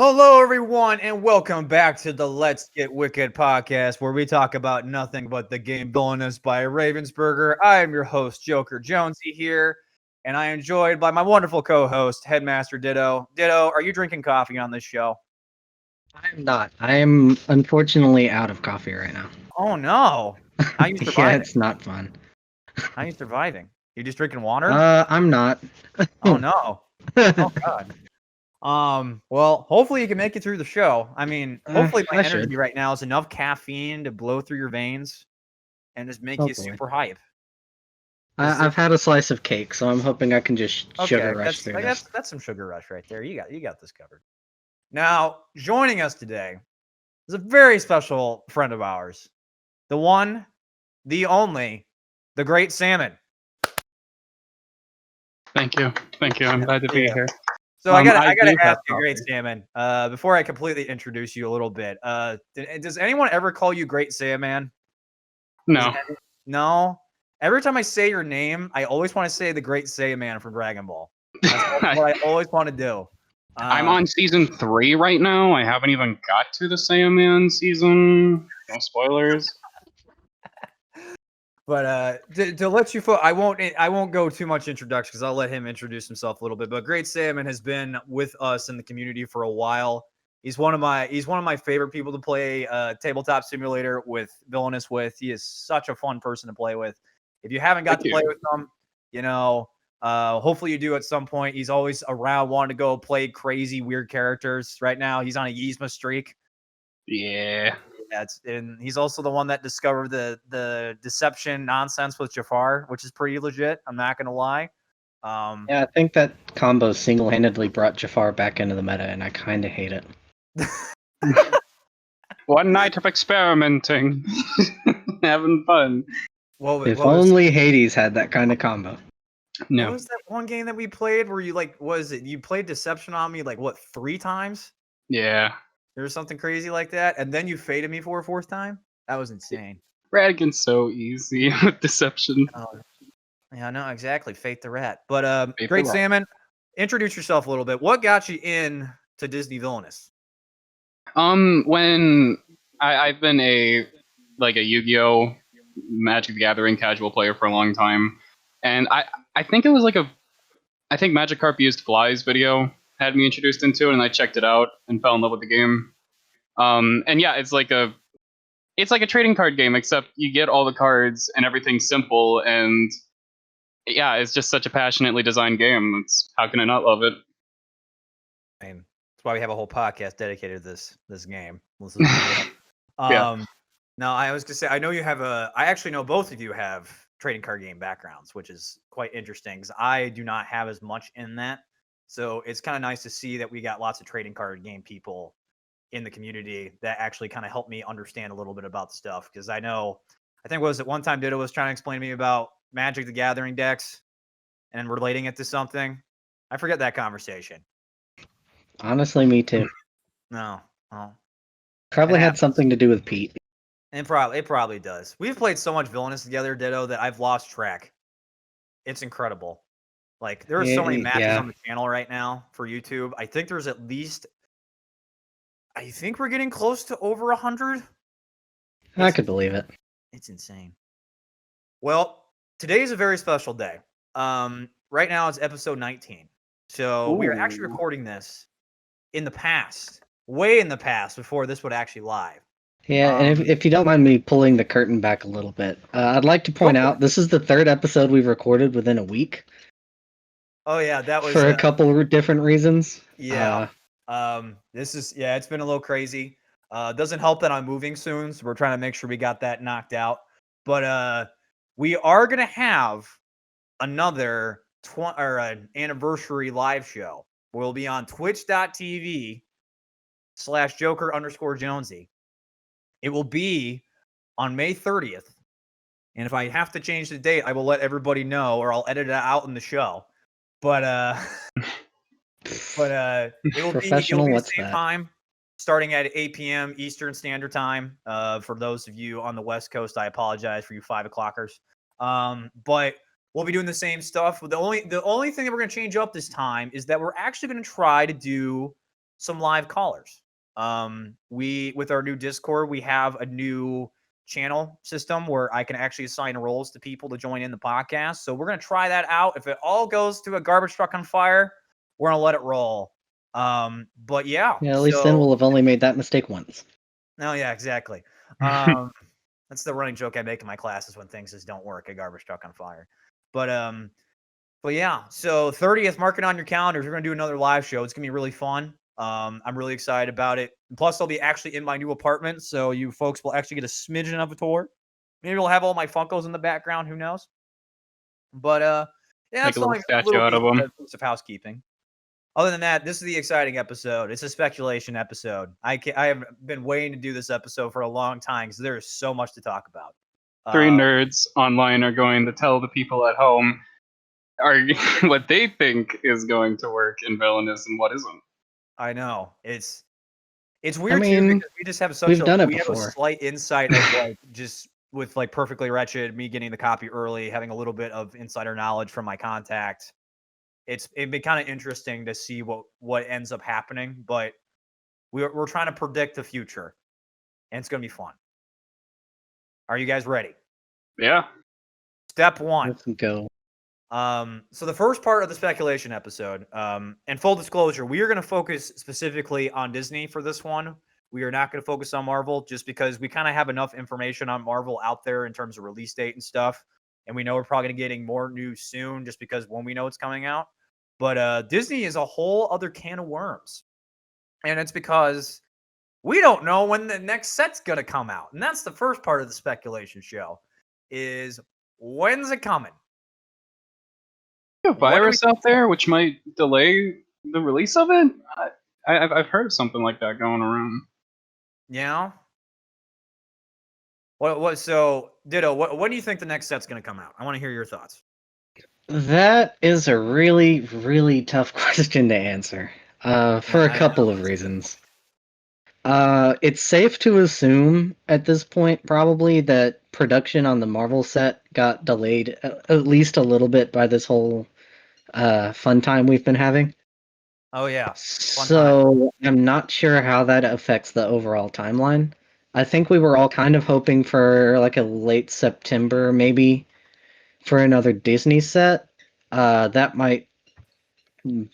Hello, everyone, and welcome back to the Let's Get Wicked podcast, where we talk about nothing but the game Villainous by Ravensburger. I am your host, Joker Jonesy, here, and I am joined by my wonderful co-host, Headmaster Ditto. Ditto, are you drinking coffee on this show? I'm not. I am unfortunately out of coffee right now. Oh no! How you Yeah, surviving? it's not fun. How you surviving? You just drinking water? I'm not. Oh no! Oh god. Well, hopefully you can make it through the show. I mean, hopefully my I energy should. right now is enough caffeine to blow through your veins and just make you Hopefully. super hype. Is I've there had a slice of cake, so I'm hoping I can just sugar okay? rush That's through I this. guess that's some sugar rush right there. You got this covered. Now, joining us today is a very special friend of ours, the one, the only, the great Salmon. Thank you. Thank you. I'm glad to be Yeah. here. So I gotta I I gotta do have ask you, great coffee. Salmon. Before I completely introduce you a little bit, does anyone ever call you Great Salmon? Does No, any, no? Every time I say your name, I always want to say the Great Saiyaman from Dragon Ball. That's what I always want to do. I'm on season 3 right now. I haven't even got to the Saiyaman season. No spoilers. But to let you I won't go too much introduction because I'll let him introduce himself a little bit. But Great Salmon has been with us in the community for a while. He's one of my favorite people to play tabletop simulator with Villainous with. He is such a fun person to play with. If you haven't got Thank to play you. with him, hopefully you do at some point. He's always around wanting to go play crazy weird characters. Right now he's on a Yzma streak. Yeah. Yeah, and he's also the one that discovered the deception nonsense with Jafar, which is pretty legit. I'm not gonna lie. Um, Yeah, I think that combo single-handedly brought Jafar back into the meta, and I kind of hate it. One night of experimenting. Having fun. If only Hades had that kind of combo. what No. was that one game that we played where you was it you played deception on me like what 3 times? Yeah. There was something crazy like that, and then you faded me for a fourth time. That was insane. Radigan's so easy with deception. Oh, yeah, no, exactly. Fate the rat. But Fate the Great Rat. Salmon, introduce yourself a little bit. What got you in to Disney Villainous? When I've been a Yu-Gi-Oh! Magic the Gathering casual player for a long time, and I think it was I think Magikarp used flies video had me introduced into it, and I checked it out and fell in love with the game. And yeah, it's like a trading card game, except you get all the cards and everything's simple, and yeah, it's just such a passionately designed game. It's how can I not love it? That's why we have a whole podcast dedicated to this game. This is Yeah. Now I was gonna say I know you have I actually know both of you have trading card game backgrounds, which is quite interesting because I do not have as much in that. So it's kind of nice to see that we got lots of trading card game people in the community that actually kind of help me understand a little bit about the stuff. Because I think was it one time Ditto was trying to explain to me about Magic the Gathering decks and relating it to something. I forget that conversation. Honestly, me too. No, oh, it Probably had happens. something to do with Pete. It probably does. We've played so much Villainous together, Ditto, that I've lost track. It's incredible. Like there are so many matches Yeah, on the channel right now for YouTube. I think there's at least. I think we're getting close to over 100. I It's could believe it. it's insane. Well, today is a very special day. Right now it's episode 19. So we are actually Ooh. recording this in the past, way in the past, before this would actually live. Yeah, and if you don't mind me pulling the curtain back a little bit, I'd like to Go point for out it. this is the third episode we've recorded within a week Oh yeah, that was for a couple of different reasons. yeah. This is it's been a little crazy. Doesn't help that I'm moving soon, so we're trying to make sure we got that knocked out. But we are gonna have another an anniversary live show. We'll be on twitch.tv/Joker_Jonesy. It will be on May 30th. And if I have to change the date, I will let everybody know, or I'll edit it out in the show. But it'll be Professional, the what's same that? time, starting at 8 p.m. Eastern Standard Time. For those of you on the West Coast, I apologize for you 5 o'clockers. But we'll be doing the same stuff. The only thing that we're gonna change up this time is that we're actually gonna try to do some live callers. We with our new Discord, we have a new channel system where I can actually assign roles to people to join in the podcast. So we're gonna try that out. If it all goes to a garbage truck on fire, we're gonna let it roll. But yeah, Yeah, at least then so we'll have only made that mistake once. no, yeah, exactly. Um, that's the running joke I make in my classes when things just don't work. A garbage truck on fire. But yeah, so 30th, mark it on your calendars. We're gonna do another live show. It's gonna be really fun. I'm really excited about it. And plus, I'll be actually in my new apartment, so you folks will actually get a smidgen of a tour. Maybe we'll have all my Funkos in the background. Who knows? But yeah, Make that's a little only a statue little out of them. piece of housekeeping. Other than that, this is the exciting episode. It's a speculation episode. I have been waiting to do this episode for a long time because there is so much to talk about. Three Uh, nerds online are going to tell the people at home are what they think is going to work in Villainous and what isn't. I know it's I weird too mean, because we just have we've done it we have a before. slight insight of like just with like Perfectly Wretched, me getting the copy early, having a little bit of insider knowledge from my contact. It'd be kind of interesting to see what ends up happening, but we're trying to predict the future, and it's gonna be fun. Are you guys ready? Yeah. Step one. Let's go. So the first part of the speculation episode, and full disclosure, we are going to focus specifically on Disney for this one. We are not going to focus on Marvel just because we kind of have enough information on Marvel out there in terms of release date and stuff. And we know we're probably going to be getting more news soon just because when we know it's coming out. But Disney is a whole other can of worms. And it's because we don't know when the next set's going to come out. And that's the first part of the speculation show is when's it coming? A What do we virus out there which might delay the release of it. I've heard of something like that going around. Yeah. What so Ditto, when do you think the next set's gonna come out? I want to hear your thoughts. That is a really, really tough question to answer. For a I couple know. of reasons. It's safe to assume at this point, probably, that production on the Marvel set got delayed at least a little bit by this whole fun time we've been having. Oh yeah. Fun time. So I'm not sure how that affects the overall timeline. I think we were all kind of hoping for like a late September, maybe, for another Disney set. That might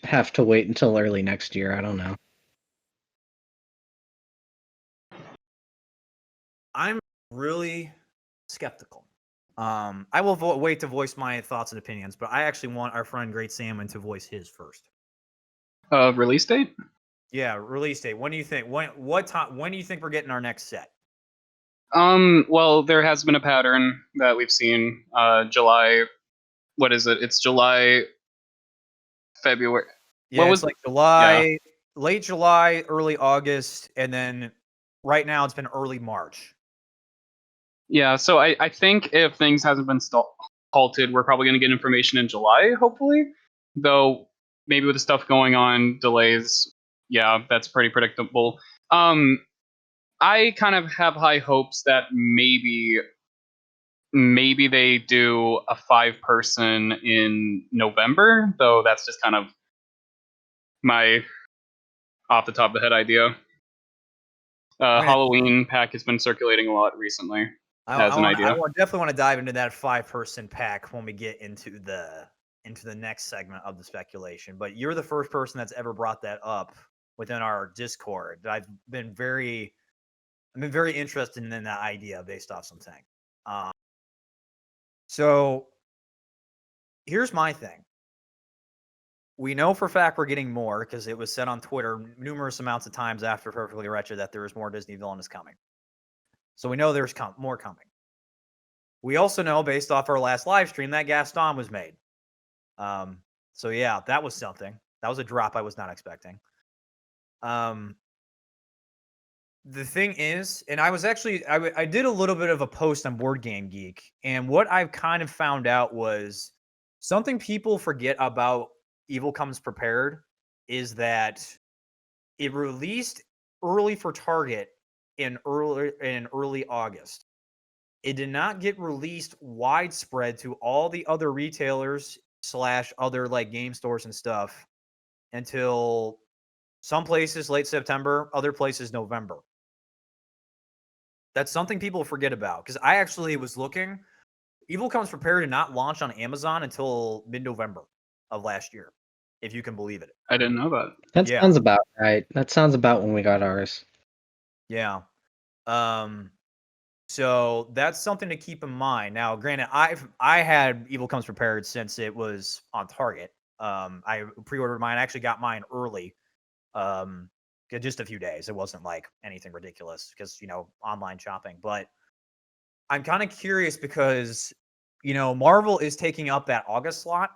have to wait until early next year. I don't know. I'm really skeptical. I will wait to voice my thoughts and opinions, but I actually want our friend Great Salmon to voice his first. Release date? Yeah, release date. When do you think? What time? When do you think we're getting our next set? Well, there has been a pattern that we've seen. July. What is it? It's July, February. Yeah, What it's was? like Yeah. July, late July, early August, and then right now it's been early March. Yeah. So I think if things hasn't been halted, we're probably going to get information in July, hopefully. Though maybe with the stuff going on, delays. Yeah, that's pretty predictable. I kind of have high hopes that maybe they do a 5-person in November, though that's just kind of my off the top of the head idea. Halloween pack has been circulating a lot recently as an idea. Definitely want to dive into that 5-person pack when we get into the next segment of the speculation. But you're the first person that's ever brought that up within our Discord. I've been very interested in that idea based off something. So here's my thing. We know for a fact we're getting more because it was said on Twitter numerous amounts of times after Perfectly Wretched that there is more Disney Villainous coming. So we know there's more coming. We also know, based off our last live stream, that Gaston was made. So yeah, that was something. That was a drop I was not expecting. The thing is, and I was actually, I did a little bit of a post on Board Game Geek, and what I've kind of found out was something people forget about Evil Comes Prepared is that it released early for Target in early August. It did not get released widespread to all the other retailers / other like game stores and stuff until Some places late September, other places November. That's something people forget about because I actually was looking. Evil Comes Prepared did not launch on Amazon until mid-November of last year, if you can believe it. I didn't know that. That Yeah. sounds about right. That sounds about when we got ours. Yeah. So that's something to keep in mind. Now, granted, I had Evil Comes Prepared since it was on Target. I pre-ordered mine. I actually got mine early. Just a few days. It wasn't like anything ridiculous because, online shopping. But I'm kind of curious because, Marvel is taking up that August slot.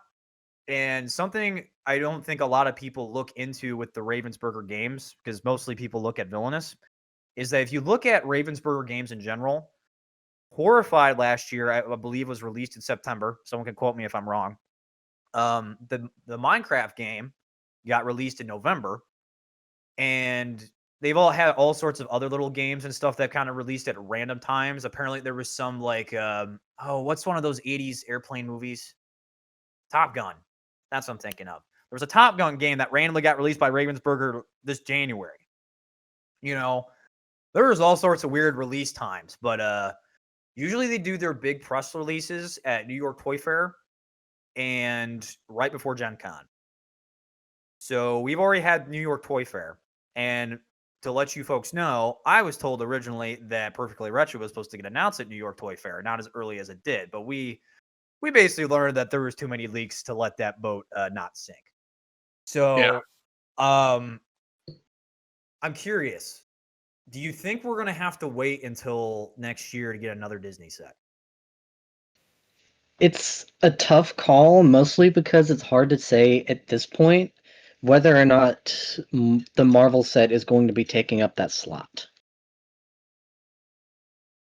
And something I don't think a lot of people look into with the Ravensburger games, because mostly people look at Villainous, is that if you look at Ravensburger games in general, Horrified last year, I believe, was released in September. Someone can quote me if I'm wrong. The Minecraft game got released in November, and they've all had all sorts of other little games and stuff that kind of released at random times. Apparently, there was some like, what's one of those '80s airplane movies? Top Gun. That's what I'm thinking of. There was a Top Gun game that randomly got released by Ravensburger this January. There was all sorts of weird release times, but usually they do their big press releases at New York Toy Fair and right before Gen Con. So we've already had New York Toy Fair. And to let you folks know, I was told originally that Perfectly Retro was supposed to get announced at New York Toy Fair, not as early as it did. But we basically learned that there was too many leaks to let that boat not sink. So I'm curious. Do you think we're going to have to wait until next year to get another Disney set? It's a tough call, mostly because it's hard to say at this point whether or not the Marvel set is going to be taking up that slot.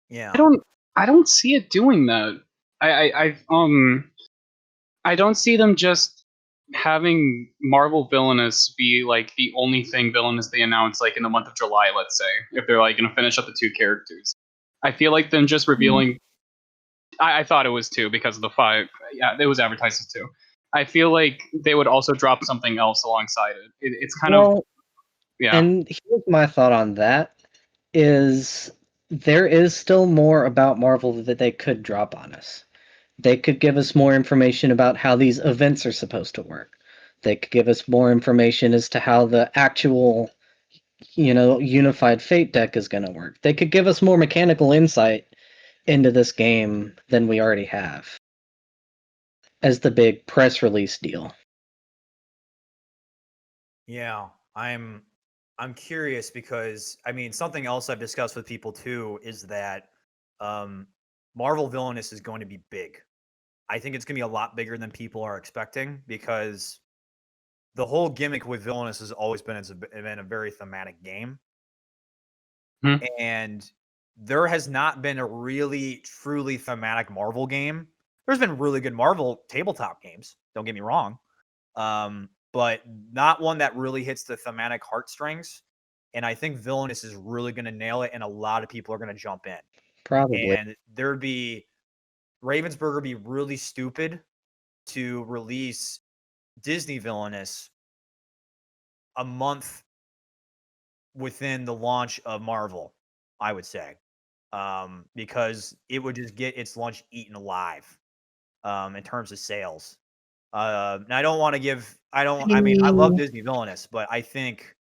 Yeah. I don't see it doing that. I don't see them just having Marvel Villainous be like the only thing Villainous they announce like in the month of July, let's say, if they're like gonna finish up the 2 characters. I feel like them just revealing I thought it was 2 because of the 5. Yeah, it was advertised as 2. I feel like they would also drop something else alongside it. It's kind of yeah. And here's my thought on that is there is still more about Marvel that they could drop on us. They could give us more information about how these events are supposed to work. They could give us more information as to how the actual, unified fate deck is going to work. They could give us more mechanical insight into this game than we already have as the big press release deal. Yeah, I'm curious because something else I've discussed with people too is that Marvel Villainous is going to be big. I think it's going to be a lot bigger than people are expecting because the whole gimmick with Villainous has always been been a very thematic game. Hmm. And there has not been a really truly thematic Marvel game. There's been really good Marvel tabletop games, don't get me wrong. But not one that really hits the thematic heartstrings. And I think Villainous is really going to nail it, and a lot of people are going to jump in. Probably. And Ravensburger be really stupid to release Disney Villainous a month within the launch of Marvel, I would say, because it would just get its lunch eaten alive in terms of sales. Now I don't want to give. I love Disney Villainous, but I think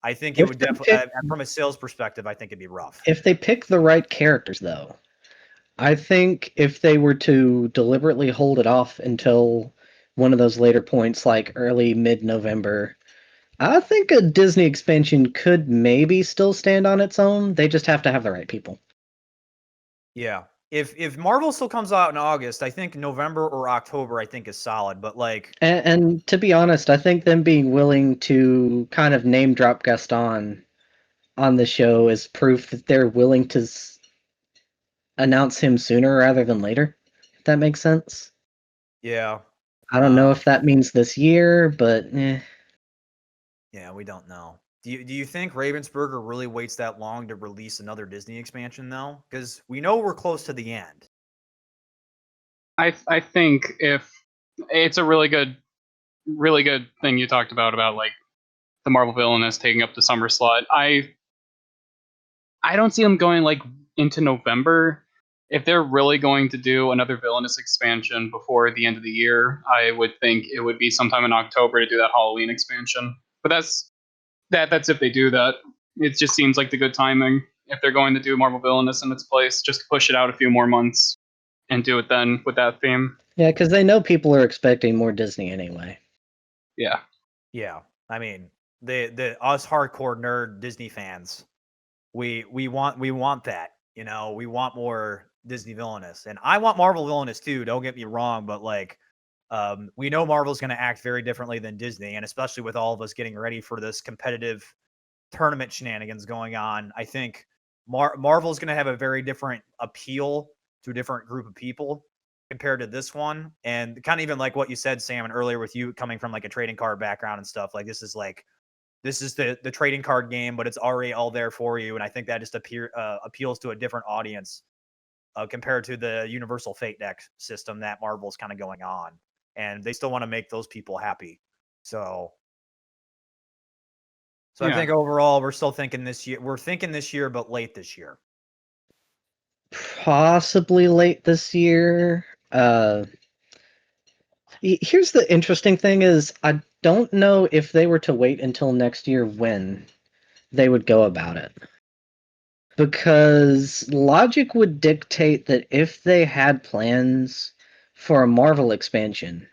it If would they definitely, pick, from a sales perspective, I think it'd be rough. if they pick the right characters, though, I think if they were to deliberately hold it off until one of those later points, like early mid-November, I think a Disney expansion could maybe still stand on its own. They just have to have the right people. Yeah. If Marvel still comes out in August, I think November or October I think is solid. But like, And to be honest, I think them being willing to kind of name drop Gaston on the show is proof that they're willing to announce him sooner rather than later. If that makes sense. yeah, I don't know if that means this year, but yeah, we don't know. Do you think Ravensburger really waits that long to release another Disney expansion though? Because we know we're close to the end. I think if it's a really good thing you talked about like the Marvel Villainous taking up the summer slot. I don't see them going like into November. If they're really going to do another Villainous expansion before the end of the year, I would think it would be sometime in October to do that Halloween expansion. But that's if they do that. It just seems like the good timing if they're going to do Marvel Villainous in its place, just to push it out a few more months and do it then with that theme. Yeah, because they know people are expecting more Disney anyway. Yeah. Yeah, I mean, the us hardcore nerd Disney fans, we want that. You know, we want more Disney villainous, and I want Marvel villainous too. Don't get me wrong, but like, we know Marvel's going to act very differently than Disney, and especially with all of us getting ready for this competitive tournament shenanigans going on, I think Marvel's going to have a very different appeal to a different group of people compared to this one. And kind of even like what you said, Sam, earlier with you coming from like a trading card background and stuff, like this is the trading card game, but it's already all there for you. And I think that just appeals to a different audience compared to the Universal Fate deck system that Marvel's kind of going on. And they still want to make those people happy. So I think overall we're still thinking this year. We're thinking this year, but late this year. Possibly late this year. Here's the interesting thing is I don't know if they were to wait until next year when they would go about it. Because logic would dictate that if they had plans for a Marvel expansion,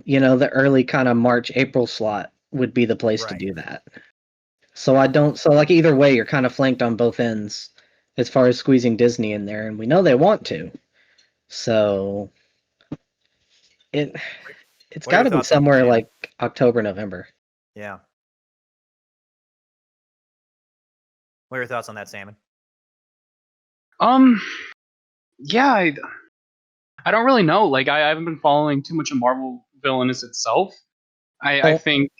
the early kind of March, April slot would be the place to do that. So like either way, you're kind of flanked on both ends as far as squeezing Disney in there, and we know they want to. So it's got to be somewhere like October, November. Yeah. What are your thoughts on that, Salmon? Yeah, I don't really know. Like, I haven't been following too much of Marvel Villainous itself. I think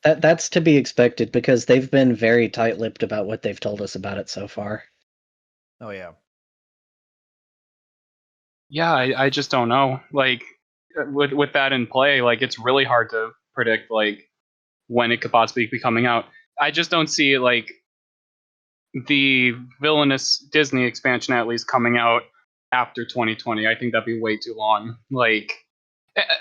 that's to be expected because they've been very tight-lipped about what they've told us about it so far. Oh yeah. Yeah, I just don't know. Like, with that in play, like it's really hard to predict like when it could possibly be coming out. I just don't see like the Villainous Disney expansion at least coming out after 2020. I think that'd be way too long. Like,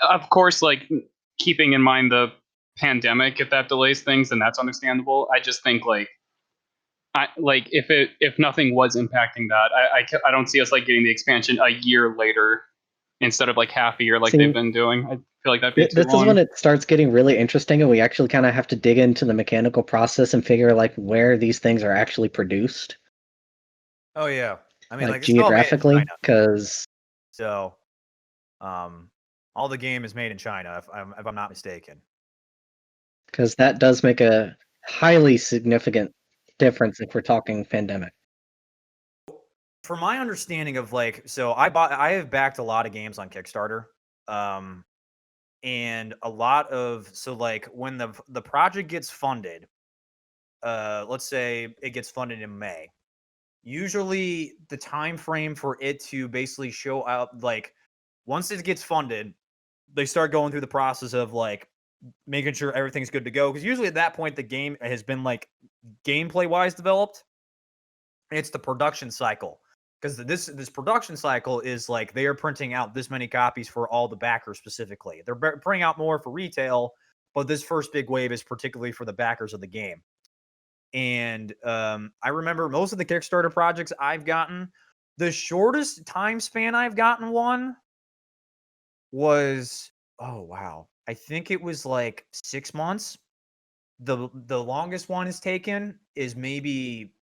of course, like keeping in mind the pandemic, if that delays things, then that's understandable. I just think like if nothing was impacting that, I don't see us like getting the expansion a year later instead of like half a year like they've been doing. I feel like that'd be too long. This is when it starts getting really interesting, and we actually kind of have to dig into the mechanical process and figure like where these things are actually produced. Oh yeah, I mean like geographically, because all the game is made in China, if I'm not mistaken. Because that does make a highly significant difference if we're talking pandemic. From my understanding of like, so I have backed a lot of games on Kickstarter, and a lot of like when the project gets funded, let's say it gets funded in May. Usually the time frame for it to basically show up, like once it gets funded, they start going through the process of like making sure everything's good to go. Because usually at that point, the game has been like gameplay wise developed. It's the production cycle. Because this production cycle is like they are printing out this many copies for all the backers specifically. They're printing out more for retail, but this first big wave is particularly for the backers of the game. And I remember most of the Kickstarter projects I've gotten, the shortest time span I've gotten one was, oh wow, I think it was like 6 months. The longest one is taken is maybe,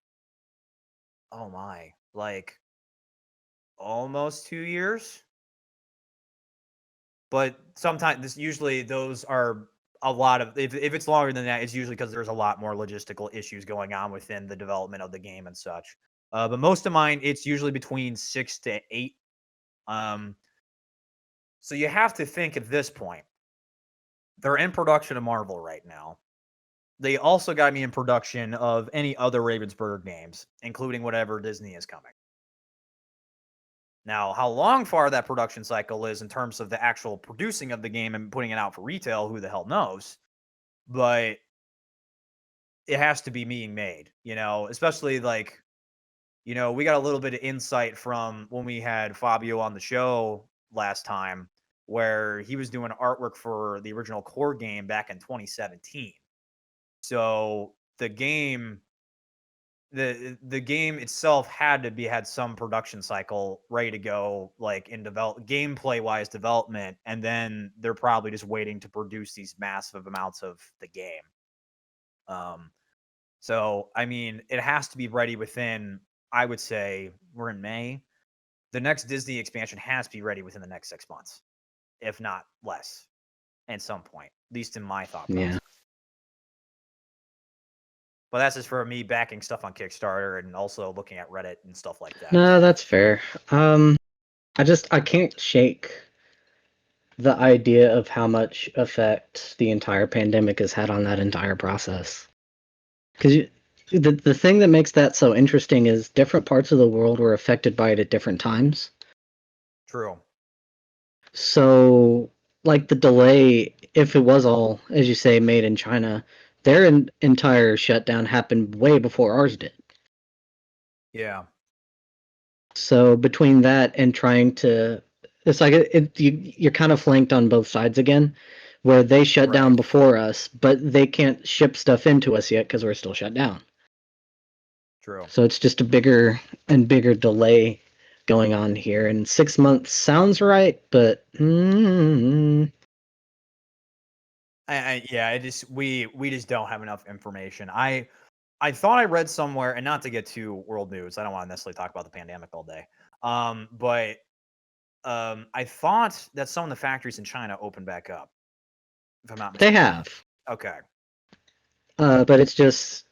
oh my, like almost 2 years. But sometimes usually those are a lot of, if it's longer than that, it's usually because there's a lot more logistical issues going on within the development of the game and such. But most of mine, it's usually between 6 to 8. So you have to think at this point, they're in production of Marvel right now. They also got me in production of any other Ravensburger games, including whatever Disney is coming. Now, how far that production cycle is in terms of the actual producing of the game and putting it out for retail, who the hell knows? But it has to be being made, you know, especially like, you know, we got a little bit of insight from when we had Fabio on the show last time, where he was doing artwork for the original core game back in 2017. So the game itself had some production cycle ready to go, like in gameplay wise development, and then they're probably just waiting to produce these massive amounts of the game. Um, so I mean, it has to be ready within. I would say we're in May. The next Disney expansion has to be ready within the next 6 months, if not less, at some point. At least in my thought Yeah. process. But that's just for me backing stuff on Kickstarter and also looking at Reddit and stuff like that. No, that's fair. I can't shake the idea of how much effect the entire pandemic has had on that entire process. Because the thing that makes that so interesting is different parts of the world were affected by it at different times. True. So, like the delay, if it was all, as you say, made in China, their entire shutdown happened way before ours did. Yeah. So between that and trying to, it's like you're kind of flanked on both sides again, where they shut Right. down before us, but they can't ship stuff into us yet because we're still shut down. True. So it's just a bigger and bigger delay going on here. And 6 months sounds right, but Yeah, we just don't have enough information. I thought I read somewhere, and not to get to world news, I don't want to necessarily talk about the pandemic all day. But I thought that some of the factories in China opened back up, if I'm not they mistaken. have. Okay. But it's just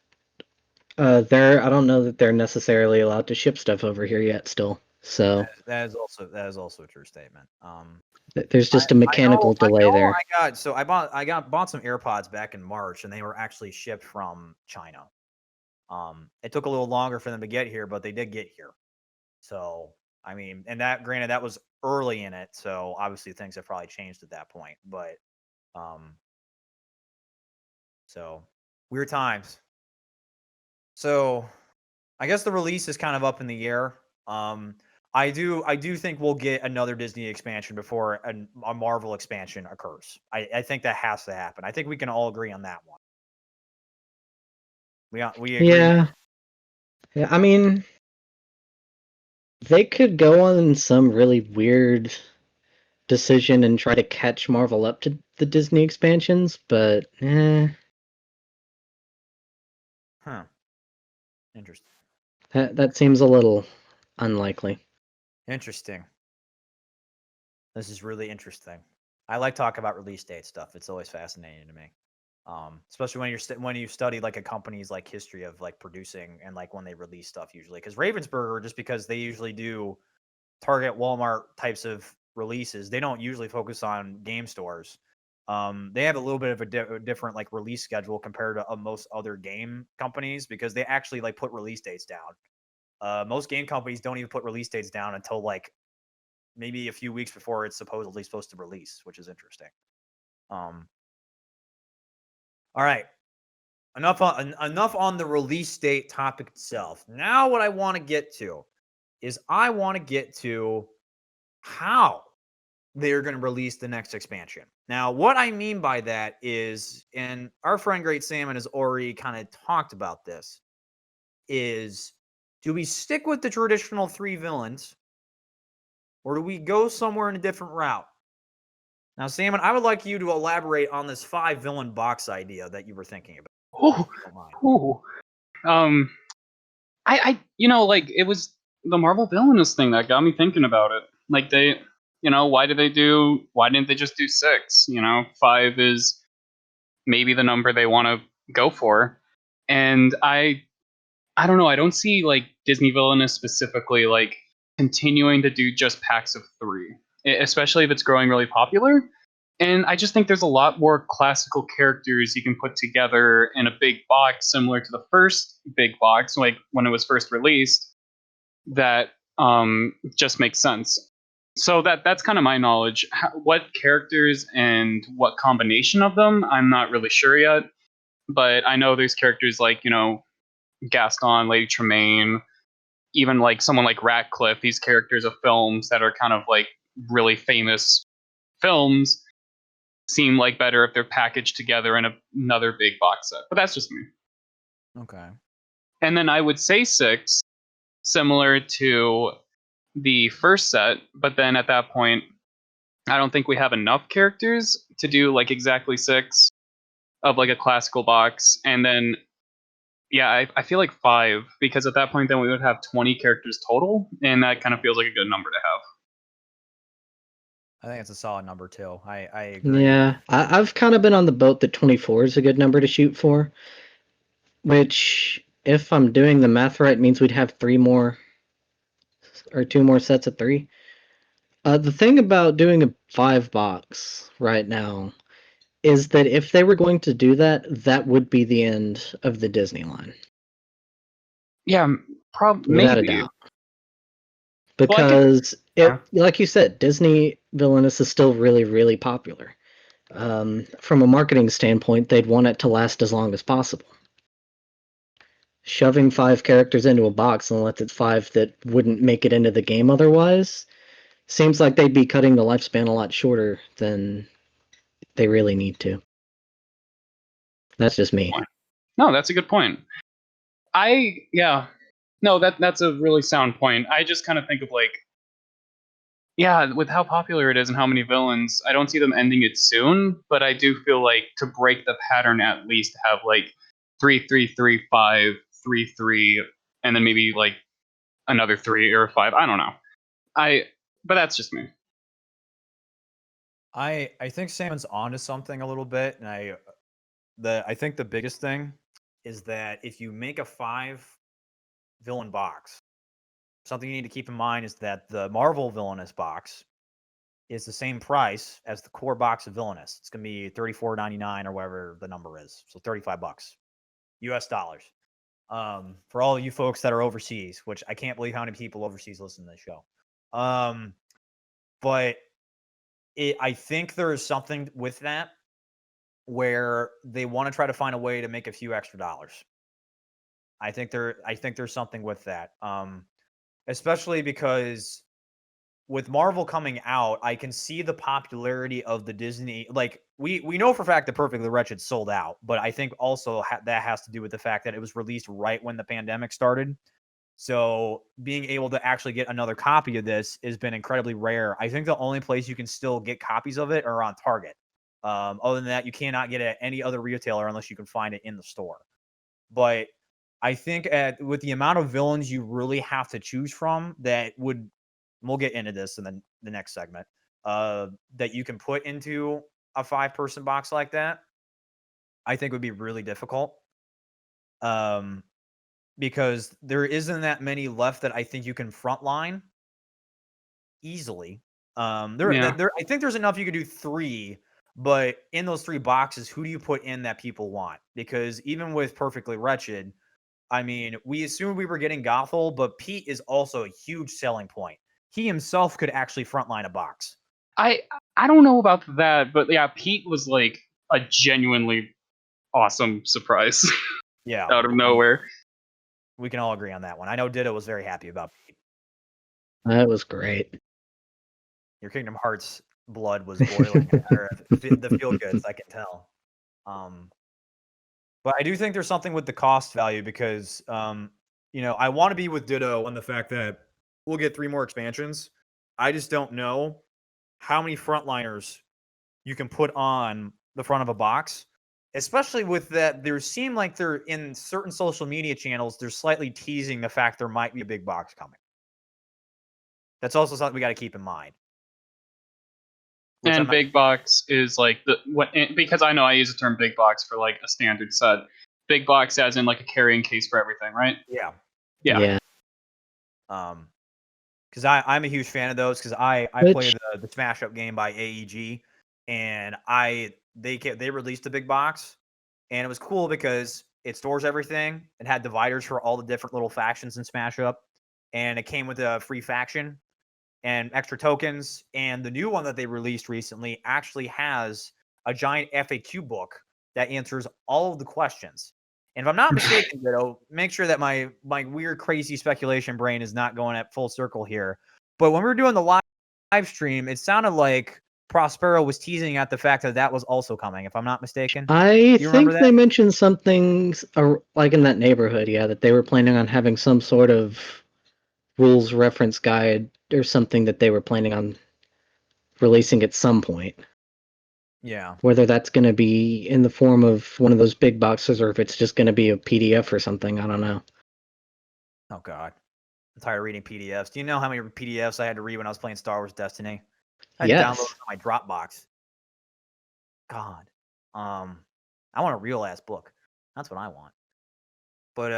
I don't know that they're necessarily allowed to ship stuff over here yet. Still, so That is also a true statement. there's just a mechanical I delay know there. I bought some AirPods back in March, and they were actually shipped from China. It took a little longer for them to get here, but they did get here. So, I mean, and that granted that was early in it, so obviously things have probably changed at that point. But um, so weird times. So I guess the release is kind of up in the air. I do think we'll get another Disney expansion before a Marvel expansion occurs. I think that has to happen. I think we can all agree on that one. We agree. Yeah, yeah. I mean, they could go on some really weird decision and try to catch Marvel up to the Disney expansions, but Huh. Interesting. that seems a little unlikely. Interesting. This is really interesting. I like talking about release date stuff. It's always fascinating to me. Especially when when you study like a company's like history of like producing and like when they release stuff usually. Because Ravensburger, just because they usually do Target, Walmart types of releases, they don't usually focus on game stores. They have a little bit of a different like release schedule compared to most other game companies because they actually like put release dates down. Most game companies don't even put release dates down until like maybe a few weeks before it's supposedly supposed to release, which is interesting. Um, all right, enough on the release date topic itself. Now, what I want to get to is I want to get to how they're going to release the next expansion. Now, what I mean by that is, and our friend Great Salmon has already kind of talked about this, is do we stick with the traditional 3 villains or do we go somewhere in a different route? Now, Salmon, I would like you to elaborate on this 5 villain box idea that you were thinking about. Oh, Don't mind. oh. You know, like it was the Marvel villainous thing that got me thinking about it. Like why didn't they just do 6? 5 is maybe the number they want to go for. And I don't know, I don't see like Disney villainous specifically like continuing to do just packs of 3, especially if it's growing really popular. And I just think there's a lot more classical characters you can put together in a big box, similar to the first big box, like when it was first released, that just makes sense. So that's kind of my knowledge. What characters and what combination of them, I'm not really sure yet. but I know there's characters like, Gaston, Lady Tremaine, even like someone like Ratcliffe, these characters of films that are kind of like really famous films seem like better if they're packaged together in another big box set. But that's just me. Okay. And then I would say 6, similar to the first set, but then at that point, I don't think we have enough characters to do like exactly 6 of like a classical box. And then, yeah, I feel like 5, because at that point, then we would have 20 characters total, and that kind of feels like a good number to have. I think it's a solid number too. I agree. Yeah, I've kind of been on the boat that 24 is a good number to shoot for, which, if I'm doing the math right, means we'd have 3 more or 2 more sets of 3. The thing about doing a 5 box right now is that if they were going to do that, that would be the end of the Disney line. Yeah, Without a maybe. doubt. Well, I could. Because, like you said, Disney Villainous is still really, really popular. From a marketing standpoint, they'd want it to last as long as possible. Shoving 5 characters into a box unless it's 5 that wouldn't make it into the game otherwise seems like they'd be cutting the lifespan a lot shorter than they really need to. That's just me. No, that's a good point. No, that's a really sound point. I just kind of think of like, yeah, with how popular it is and how many villains, I don't see them ending it soon, but I do feel like to break the pattern, at least have like 3-3-3-5, 3-3, and then maybe like another 3 or 5. I don't know. But that's just me. I think Salmon's onto something a little bit, and I think the biggest thing is that if you make a 5 villain box, something you need to keep in mind is that the Marvel Villainous box is the same price as the core box of Villainous. It's going to be $34.99 or whatever the number is. So $35 US dollars. For all of you folks that are overseas, which I can't believe how many people overseas listen to this show. But I think there is something with that where they want to try to find a way to make a few extra dollars. I think there's something with that. Especially because with Marvel coming out, I can see the popularity of the Disney. Like we know for a fact that Perfectly Wretched sold out, but I think also that has to do with the fact that it was released right when the pandemic started. So being able to actually get another copy of this has been incredibly rare. I think the only place you can still get copies of it are on Target. Other than that, you cannot get it at any other retailer unless you can find it in the store. But I think with the amount of villains you really have to choose from, we'll get into this in the next segment, that you can put into a 5-person box like that, I think would be really difficult. Because there isn't that many left that I think you can frontline easily. Yeah. I think there's enough you could do 3, but in those 3 boxes, who do you put in that people want? Because even with Perfectly Wretched, I mean, we assumed we were getting Gothel, but Pete is also a huge selling point. He himself could actually frontline a box. I don't know about that, but yeah, Pete was like a genuinely awesome surprise Yeah. out of nowhere. We can all agree on that one. I know Ditto was very happy about Pete. That was great. Your Kingdom Hearts blood was boiling, or the feel goods, I can tell. But I do think there's something with the cost value because, I want to be with Ditto on the fact that we'll get 3 more expansions. I just don't know how many frontliners you can put on the front of a box, especially with that. There seem like they're in certain social media channels, they're slightly teasing the fact there might be a big box coming. That's also something we got to keep in mind. And big box is like because I know I use the term big box for like a standard set. Big box as in like a carrying case for everything, right? Yeah. Yeah. Because I'm a huge fan of those because I play the Smash Up game by AEG, and they released a big box, and it was cool because it stores everything. It had dividers for all the different little factions in Smash Up, and it came with a free faction and extra tokens. And the new one that they released recently actually has a giant FAQ book that answers all of the questions. And if I'm not mistaken, Ditto, make sure that my weird, crazy speculation brain is not going at full circle here. But when we were doing the live stream, it sounded like Prospero was teasing at the fact that that was also coming, if I'm not mistaken. I You remember think they that? mentioned something like in that neighborhood, yeah, that they were planning on having some sort of rules reference guide or something that they were planning on releasing at some point. Yeah. Whether that's going to be in the form of one of those big boxes or if it's just going to be a PDF or something, I don't know. Oh, God. I'm tired of reading PDFs. Do you know how many PDFs I had to read when I was playing Star Wars Destiny? I had downloads Yes. on my Dropbox. God. I want a real ass book. That's what I want. But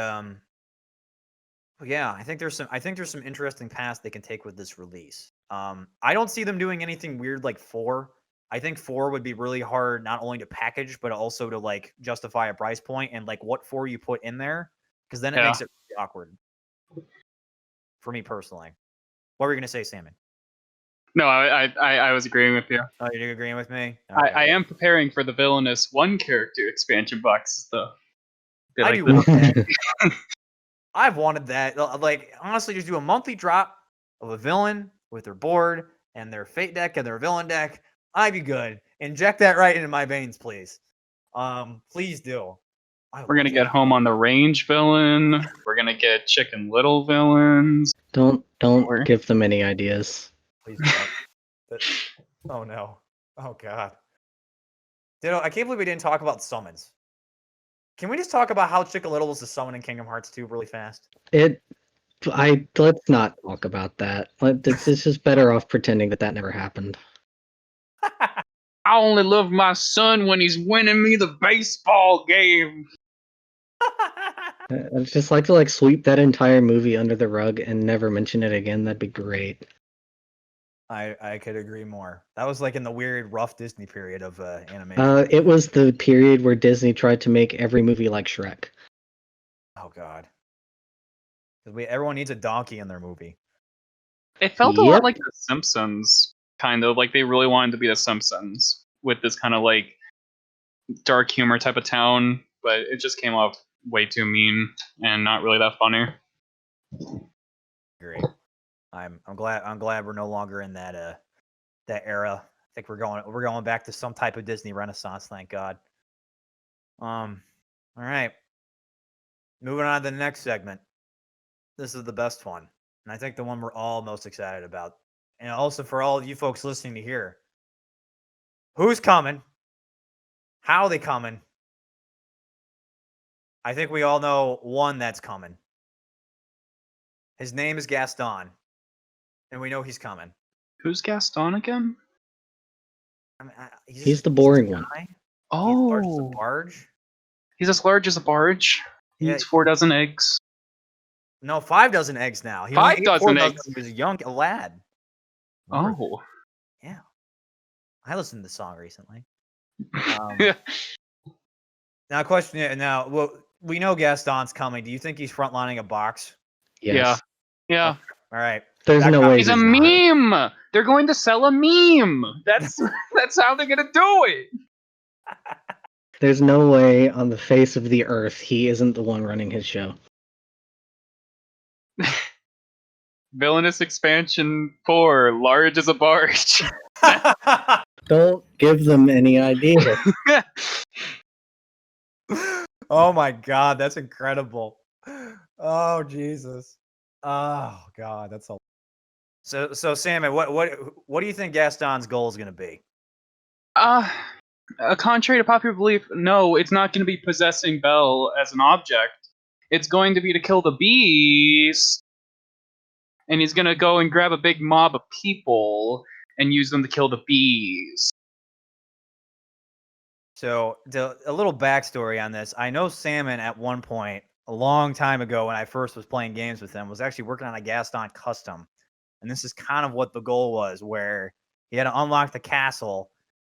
yeah, I think there's some interesting paths they can take with this release. I don't see them doing anything weird like 4. I think 4 would be really hard not only to package but also to like justify a price point and like what 4 you put in there, because then it Yeah. makes it really awkward for me personally. What were you gonna say, Salmon? No, I was agreeing with you. Oh, you're agreeing with me? I am preparing for the villainous one character expansion boxes though. I Like do the, want that. I've wanted that. Like, honestly, just do a monthly drop of a villain with their board and their fate deck and their villain deck. I'd be good. Inject that right into my veins, please. Please do. we're gonna get Home on the Range villain. We're gonna get Chicken Little villains. Don't Or- give them any ideas. Please don't. Oh no. Oh god. Ditto, I can't believe we didn't talk about summons. Can we just talk about how Chicken Little was a summon in Kingdom Hearts 2 really fast? Let's not talk about that. It's just better off pretending that never happened. I only love my son when he's winning me the baseball game. I'd just like to sweep that entire movie under the rug and never mention it again. That'd be great. I could agree more. That was like in the weird, rough Disney period of animation. It was the period where Disney tried to make every movie like Shrek. Oh god. Because everyone needs a donkey in their movie. It felt a lot Yep. like The Simpsons, kind of like they really wanted to be The Simpsons with this kind of like dark humor type of tone, but it just came off way too mean and not really that funny. Great. I'm glad we're no longer in that era. I think we're going back to some type of Disney Renaissance, thank God. All right. Moving on to the next segment. This is the best one, and I think the one we're all most excited about. And also for all of you folks listening to hear. Who's coming? How are they coming? I think we all know one that's coming. His name is Gaston, and we know he's coming. Who's Gaston again? I mean, He's the boring one. He's Oh, large as a barge. he's as large as a barge. He Yeah, eats 4 dozen eggs. No, 5 dozen eggs now. He 5 only ate 4 dozen dozen eggs. when he was a young lad. Remember that? Oh, Yeah. I listened to the song recently. Now, question. Now, well, we know Gaston's coming. Do you think he's frontlining a box? Yes. yeah. All right. There's That no got- way He's a not. meme. They're going to sell a meme. That's how they're gonna do it. There's no way on the face of the earth he isn't the one running his show. Villainous expansion 4, large as a barge. Don't give them any ideas. Oh my God, that's incredible. Oh Jesus. Oh God, that's a. So Salmon, what do you think Gaston's goal is going to be? Contrary to popular belief, no, it's not going to be possessing Belle as an object. It's going to be to kill the beast, and he's going to go and grab a big mob of people and use them to kill the beast. So a little backstory on this. I know Salmon at one point, a long time ago when I first was playing games with him, was actually working on a Gaston custom. And this is kind of what the goal was, where he had to unlock the castle.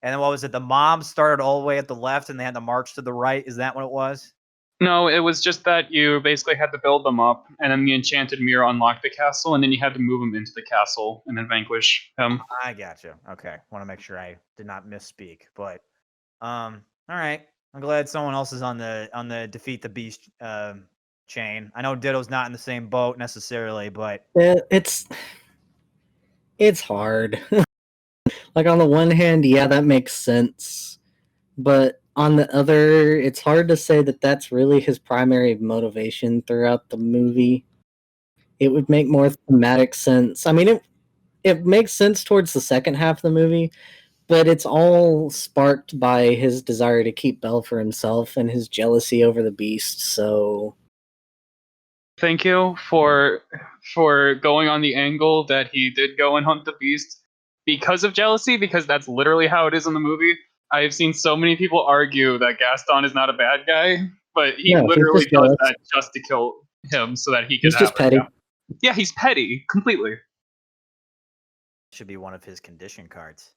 And then what was it? The mobs started all the way at the left and they had to march to the right. Is that what it was? No, it was just that you basically had to build them up, and then the enchanted mirror unlocked the castle, and then you had to move him into the castle and then vanquish him. I gotcha. Okay. Want to make sure I did not misspeak. But all right. I'm glad someone else is on the defeat the beast chain. I know Ditto's not in the same boat necessarily, but It's hard. Like on the one hand, yeah, that makes sense, but on the other, it's hard to say that that's really his primary motivation throughout the movie. It would make more thematic sense. I mean, it makes sense towards the second half of the movie, but it's all sparked by his desire to keep Belle for himself and his jealousy over the beast. So Thank you for going on the angle that he did go and hunt the beast because of jealousy, because that's literally how it is in the movie. I've seen so many people argue that Gaston is not a bad guy, but he no, he's literally just does jealous. that just to kill him so that he can He's have just her. petty. Yeah, he's petty completely. should be one of his condition cards.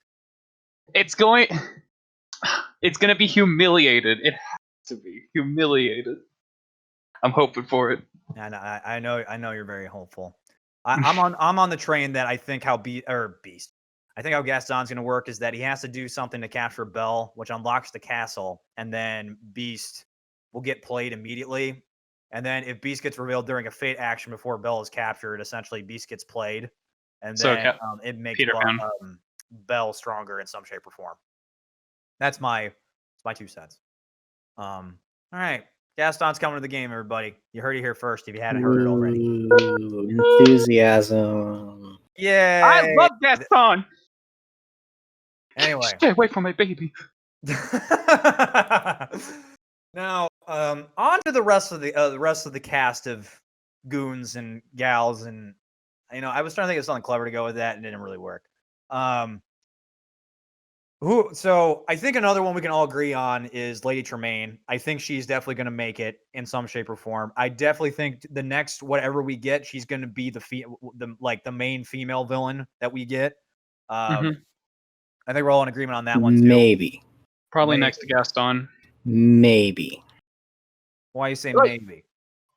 It's going to be humiliated. It has to be humiliated. I'm hoping for it. And I know you're very hopeful. I'm on the train that I think how Beast. I think how Gaston's going to work is that he has to do something to capture Belle, which unlocks the castle, and then Beast will get played immediately. And then if Beast gets revealed during a fate action before Belle is captured, essentially Beast gets played, and So, then it makes Peter Pan. Belle stronger in some shape or form. That's my 2 cents. All right. Gaston's coming to the game, everybody. You heard it here first if you hadn't heard it already. Ooh, enthusiasm. Yay! I love Gaston. Anyway. Stay away from my baby. Now, on to the rest of the cast of goons and gals, and I was trying to think of something clever to go with that, and it didn't really work. So I think another one we can all agree on is Lady Tremaine. I think she's definitely going to make it in some shape or form. I definitely think the next whatever we get, she's going to be the main female villain that we get. I think we're all in agreement on that one too. Maybe. Probably next to Gaston. Maybe. Why you say maybe?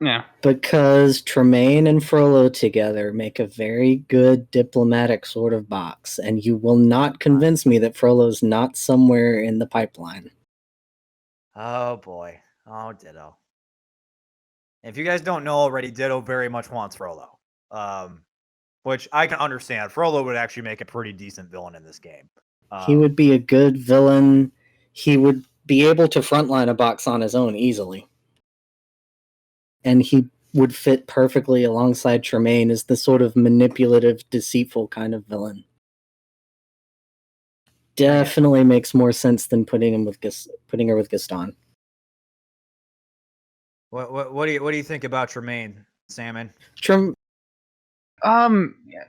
Yeah. Because Tremaine and Frollo together make a very good diplomatic sort of box, and you will not convince me that Frollo's not somewhere in the pipeline. Oh boy. Oh, Ditto. If you guys don't know already, Ditto very much wants Frollo. Which I can understand. Frollo would actually make a pretty decent villain in this game. He would be a good villain. He would be able to frontline a box on his own easily. And he would fit perfectly alongside Tremaine as the sort of manipulative, deceitful kind of villain. Definitely makes more sense than putting her with Gaston. What do you think about Tremaine, Salmon?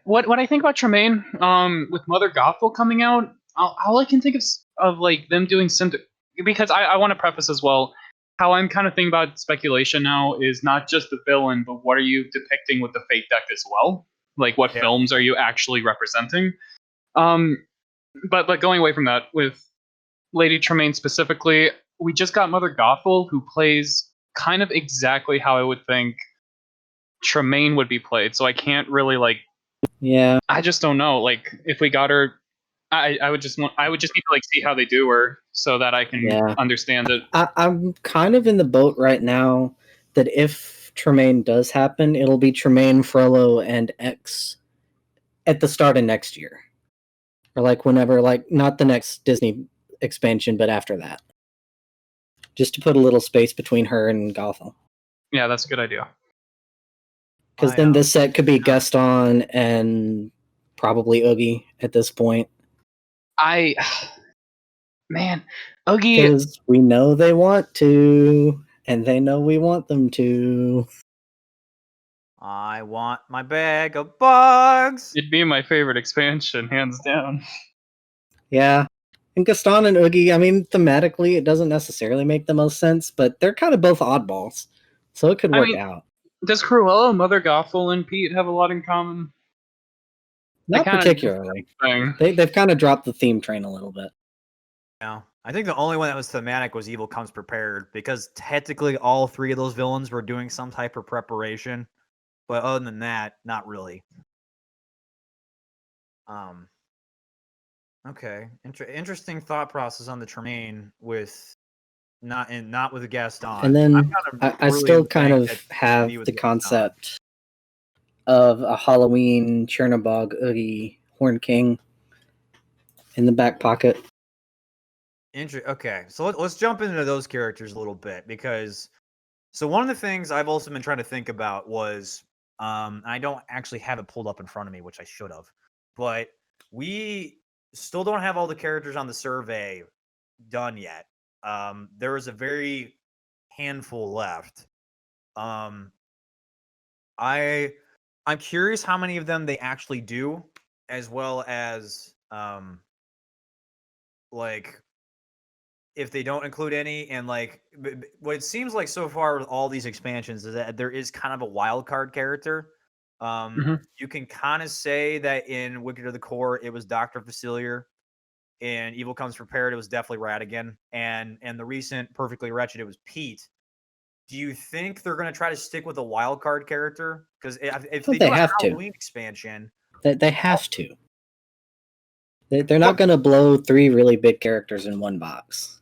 What I think about Tremaine, with Mother Gothel coming out, all I can think of like them doing because I want to preface as well how I'm kind of thinking about speculation now is not just the villain, but what are you depicting with the fate deck as well? Like what films are you actually representing? But going away from that, with Lady Tremaine specifically, we just got Mother Gothel, who plays kind of exactly how I would think Tremaine would be played. So I can't really I just don't know. Like if we got her, I would just need to see how they do her so that I can understand it. I'm kind of in the boat right now that if Tremaine does happen, it'll be Tremaine, Frollo, and X at the start of next year. Or whenever, not the next Disney expansion, but after that. Just to put a little space between her and Gothel. Yeah, that's a good idea. Because then this set could be Gaston and probably Oogie at this point. Man, Oogie. Because we know they want to, and they know we want them to. I want my bag of bugs. It'd be my favorite expansion, hands down. Yeah. And Gaston and Oogie, I mean, thematically, it doesn't necessarily make the most sense, but they're kind of both oddballs. So it could work out. Does Cruella, Mother Gothel, and Pete have a lot in common? Not particularly. They've kind of dropped the theme train a little bit. Yeah. I think the only one that was thematic was Evil Comes Prepared, because technically all 3 of those villains were doing some type of preparation. But other than that, not really. Okay. Interesting thought process on the Tremaine with not with a guest on. And then I'm kind of I really still kind bank of that it should be have with the a guest on. concept of a Halloween Chernobog Oogie Horn King in the back pocket. Okay, so let's jump into those characters a little bit because so one of the things I've also been trying to think about was I don't actually have it pulled up in front of me, which I should have, but we still don't have all the characters on the survey done yet. There is a very handful left. Um, I'm curious how many of them they actually do, as well as like if they don't include any, and like what it seems like so far with all these expansions is that there is kind of a wild card character. Mhm. You can kind of say that in Wicked to the Core, it was Doctor Facilier. In Evil Comes Prepared, it was definitely Ratigan, and the recent Perfectly Wretched, it was Pete. Do you think they're going to try to stick with a wild card character? Because if Well, they they do a have to. Halloween expansion, They have to. They're not going to blow 3 really big characters in one box.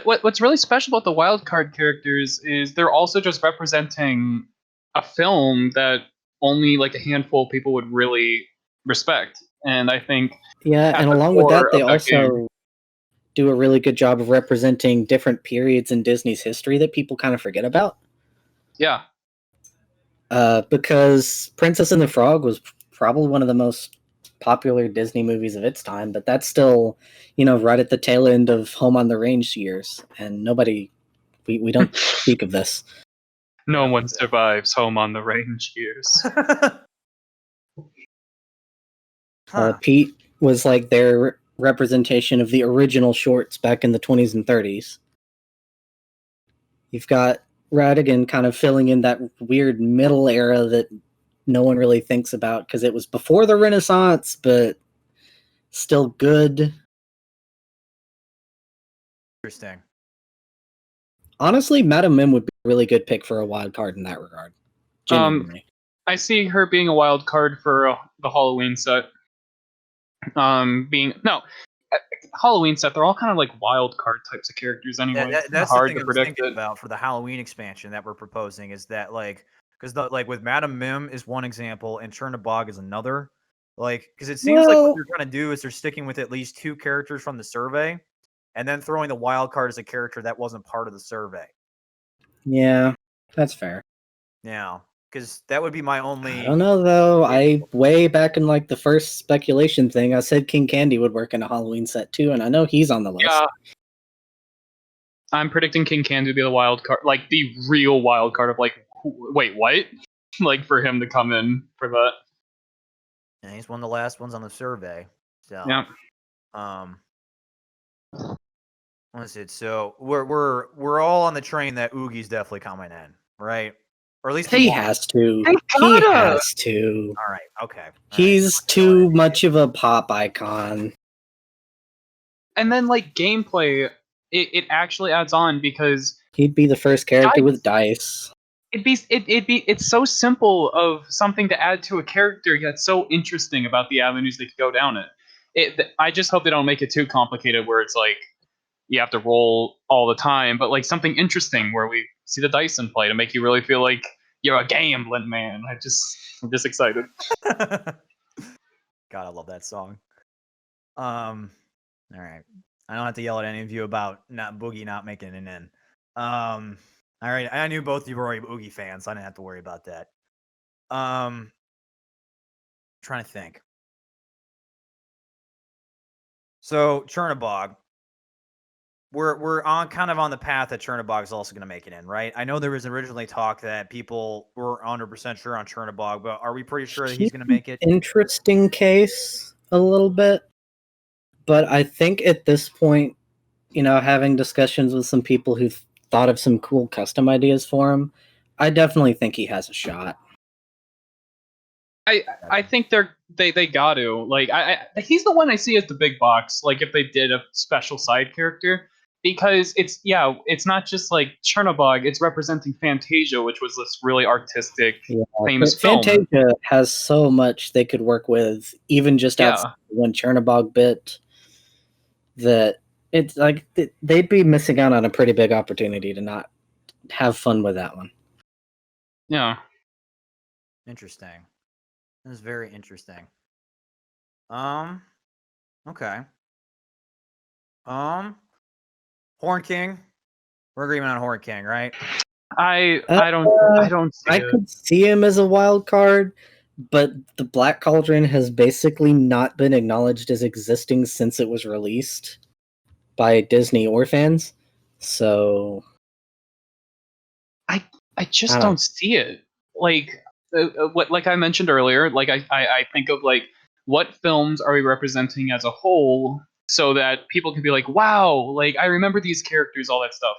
What's really special about the wildcard characters is they're also just representing a film that only like a handful of people would really respect. And I think Yeah, at and the along with core that, they of that game, also do a really good job of representing different periods in Disney's history that people kind of forget about. yeah, Because Princess and the Frog was probably one of the most popular Disney movies of its time, but that's still, right at the tail end of Home on the Range years, and we don't speak of this. no Yeah. one survives Home on the Range years. Huh. Pete was like their representation of the original shorts back in the 20s and 30s. You've got Radigan kind of filling in that weird middle era that no one really thinks about because it was before the Renaissance, but still good. Interesting. Honestly, Madam Mim would be a really good pick for a wild card in that regard. Genuinely. I see her being a wild card for the Halloween set. Halloween set, they're all kind of like wild card types of characters anyway. It's That's the hard thing to I was predict thinking it. about for the Halloween expansion that we're proposing is that like because like with Madam Mim is one example and Chernabog is another. Like because it seems like what Well, they're trying to do is they're sticking with at least 2 characters from the survey, and then throwing the wild card as a character that wasn't part of the survey. yeah, that's fair. Yeah, because that would be my I only. don't know though. I way back in like the first speculation thing, I said King Candy would work in a Halloween set too, and I know he's on the list. Yeah. I'm predicting King Candy to be the wild card, like the real wild card of like, wait, what? Like for him to come in for that. And he's one of the last ones on the survey. So Yeah. Let's see. So we're all on the train that Oogie's definitely coming in, right? Or at least He has to. They He gotta! has to. All right. Okay. All right. He's too much of a pop icon. And then like gameplay, it actually adds on because He'd be the first character with dice. it's so simple of something to add to a character yet so interesting about the avenues they could go down it. I just hope they don't make it too complicated where it's like you have to roll all the time, but like something interesting where we see the dice in play to make you really feel like you're a gambling man. I'm just excited. God, I love that song. All right. I don't have to yell at any of you about not Boogie not making it in. All right. I knew both of you were already Boogie fans, so I didn't have to worry about that. Trying to think. So Chernabog, we're on kind of on the path that Chernabog is also going to make it in, right? I know there was originally talk that people were 100% sure on Chernabog, but are we pretty sure that he's going to make it? Interesting case a little bit, but I think at this point, having discussions with some people who've thought of some cool custom ideas for him, I definitely think he has a shot. I think they got to like he's the one I see as the big box. Like if they did a special side character, because it's not just like Chernobog. It's representing Fantasia, which was this really artistic, famous film. Fantasia has so much they could work with, even just outside one Chernobog bit. That It's like they'd be missing out on a pretty big opportunity to not have fun with that one. Yeah. Interesting. That is very interesting. Okay. Horn King. We're agreeing on Horn King, right? I don't see I it. could see him as a wild card, but the Black Cauldron has basically not been acknowledged as existing since it was released by Disney or fans. So I just I don't. don't see it. Like what like I mentioned earlier, like I think of like what films are we representing as a whole so that people can be like, wow, like I remember these characters, all that stuff.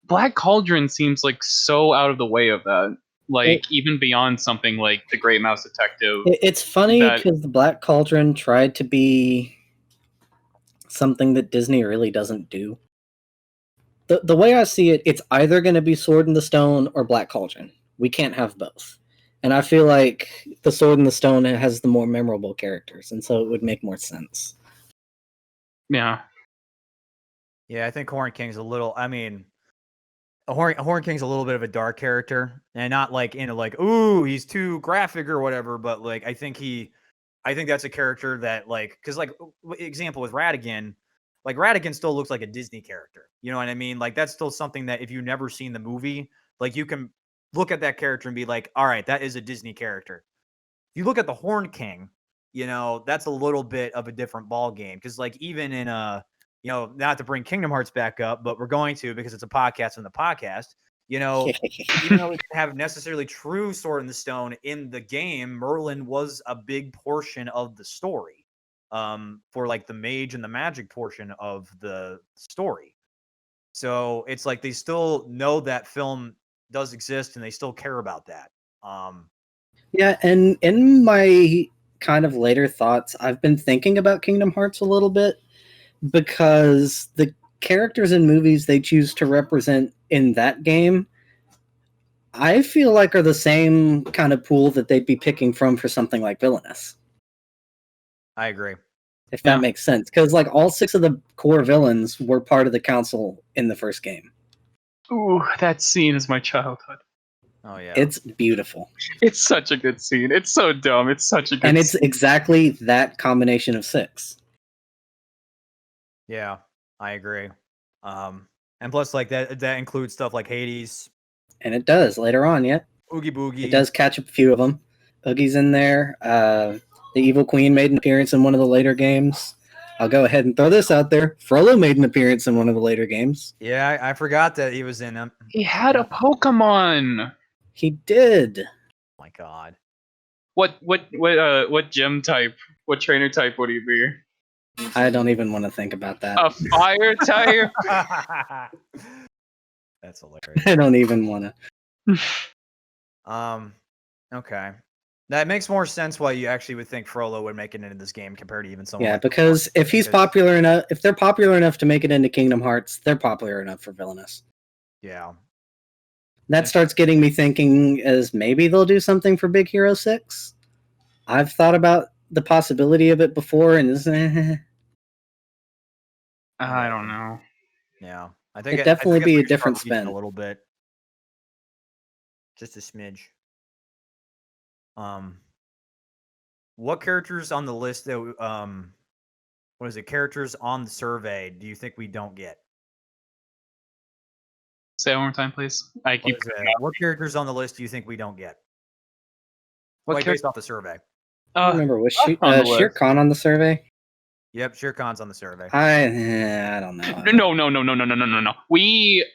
Black Cauldron seems like so out of the way of that. Like It, even beyond something like The Great Mouse Detective it's funny that because the Black Cauldron tried to be something that Disney really doesn't do. The way I see it, it's either going to be Sword in the Stone or Black Cauldron. We can't have both. And I feel like the Sword in the Stone has the more memorable characters, and so it would make more sense. yeah. Yeah, I think Horn King's a little. I mean, Horn King's a little bit of a dark character, and not like in a like, ooh, he's too graphic or whatever. But like, I think that's a character that like, because like example with Ratigan, like Ratigan still looks like a Disney character. You know what I mean? Like that's still something that if you've never seen the movie, like you can look at that character and be like, all right, that is a Disney character. If you look at the Horn King, you know, that's a little bit of a different ball game. Cause like even in you know, not to bring Kingdom Hearts back up, but we're going to because it's a podcast in the podcast, you know, even though we didn't have necessarily true Sword in the Stone in the game, Merlin was a big portion of the story. For like the mage and the magic portion of the story. So it's like they still know that film does exist and they still care about that. Yeah, and in my kind of later thoughts, I've been thinking about Kingdom Hearts a little bit because the characters in movies they choose to represent in that game, I feel like are the same kind of pool that they'd be picking from for something like Villainous. I agree. If Yeah. that makes sense. Because like all 6 of the core villains were part of the council in the first game. Ooh, that scene is my childhood. Oh yeah. It's beautiful. It's such a good scene. It's so dumb. It's such a good And it's scene. exactly that combination of 6. Yeah, I agree. And plus, like that includes stuff like Hades, And it does later on, yeah. Oogie Boogie. It does catch up a few of them. Oogie's in there. The Evil Queen made an appearance in one of the later games. I'll go ahead and throw this out there. Frollo made an appearance in one of the later games. Yeah, I forgot that he was in them. He had a Pokemon. He did. Oh my god. What gym type? What trainer type would he be? I don't even want to think about that. A fire type? That's hilarious. I don't even want to. Okay. That makes more sense why you actually would think Frollo would make it into this game compared to even someone Yeah, like because if he's popular enough, if they're popular enough to make it into Kingdom Hearts, they're popular enough for Villainous. Yeah. That starts getting me thinking as maybe they'll do something for Big Hero 6. I've thought about the possibility of it before, and I don't know. Yeah. It'd definitely be a different reaching spin. a little bit. Just a smidge. What characters on the list that what is it? Characters on the survey do you think we don't get? Say it one more time, please. What characters on the list do you think we don't get? What Like character? based off the survey. I remember was on the Shere list. Khan on the survey? Yep, Shere Khan's on the survey. I don't know. No. We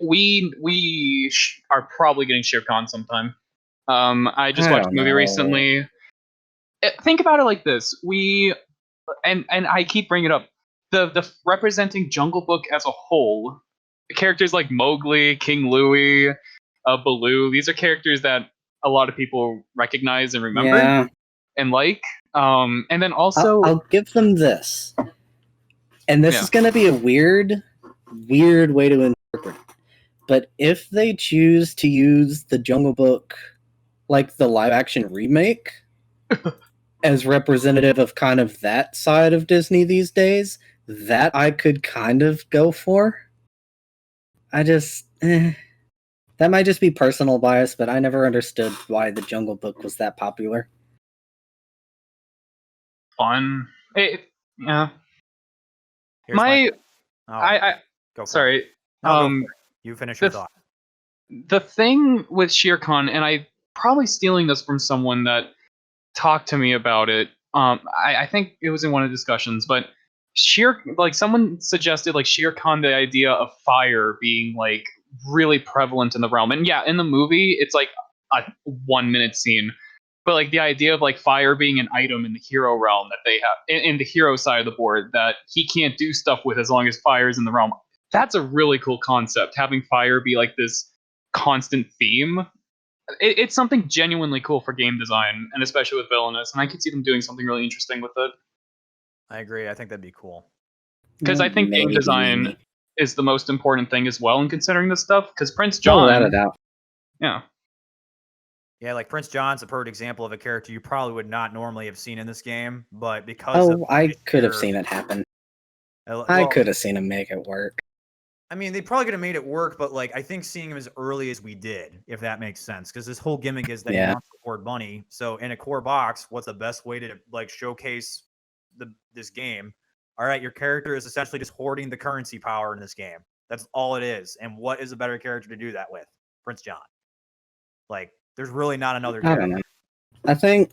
are probably getting Shere Khan sometime. I just watched the movie recently. Think about it like this: and I keep bringing it up. The representing Jungle Book as a whole, characters like Mowgli, King Louie, Baloo. These are characters that a lot of people recognize and remember. Yeah. And like, and then also, I'll give them this, and this is going to be a weird way to interpret it. But if they choose to use the Jungle Book, like the live action remake, as representative of kind of that side of Disney these days, That I could kind of go for. I just that might just be personal bias, but I never understood why the Jungle Book was that popular. Fun. Yeah. Here's my. My Oh, I go for it. sorry. No, go for it. You finish your The thought. the thing with Shere Khan, and I probably stealing this from someone that talked to me about it. I think it was in one of the discussions, but someone suggested like Shere Khan, the idea of fire being like really prevalent in the realm, and yeah, in the movie it's like a 1 minute scene, but like the idea of like fire being an item in the hero realm that they have in the hero side of the board that he can't do stuff with as long as fire is in the realm. That's a really cool concept. Having fire be like this constant theme, it's something genuinely cool for game design, and especially with villainous. And I could see them doing something really interesting with it. I agree. I think that'd be cool. Because I think game design is the most important thing as well in considering this stuff. Because Prince John, without a doubt. Yeah, like Prince John's a perfect example of a character you probably would not normally have seen in this game, but because of I could have seen it happen. I could have seen him make it work. I mean, they probably could have made it work, but like I think seeing him as early as we did, if that makes sense, because this whole gimmick is that he wants to hoard money. So in a core box, what's the best way to like showcase this game? All right, your character is essentially just hoarding the currency power in this game. That's all it is. And what is a better character to do that with? Prince John. Like, there's really not another character. I don't know. I think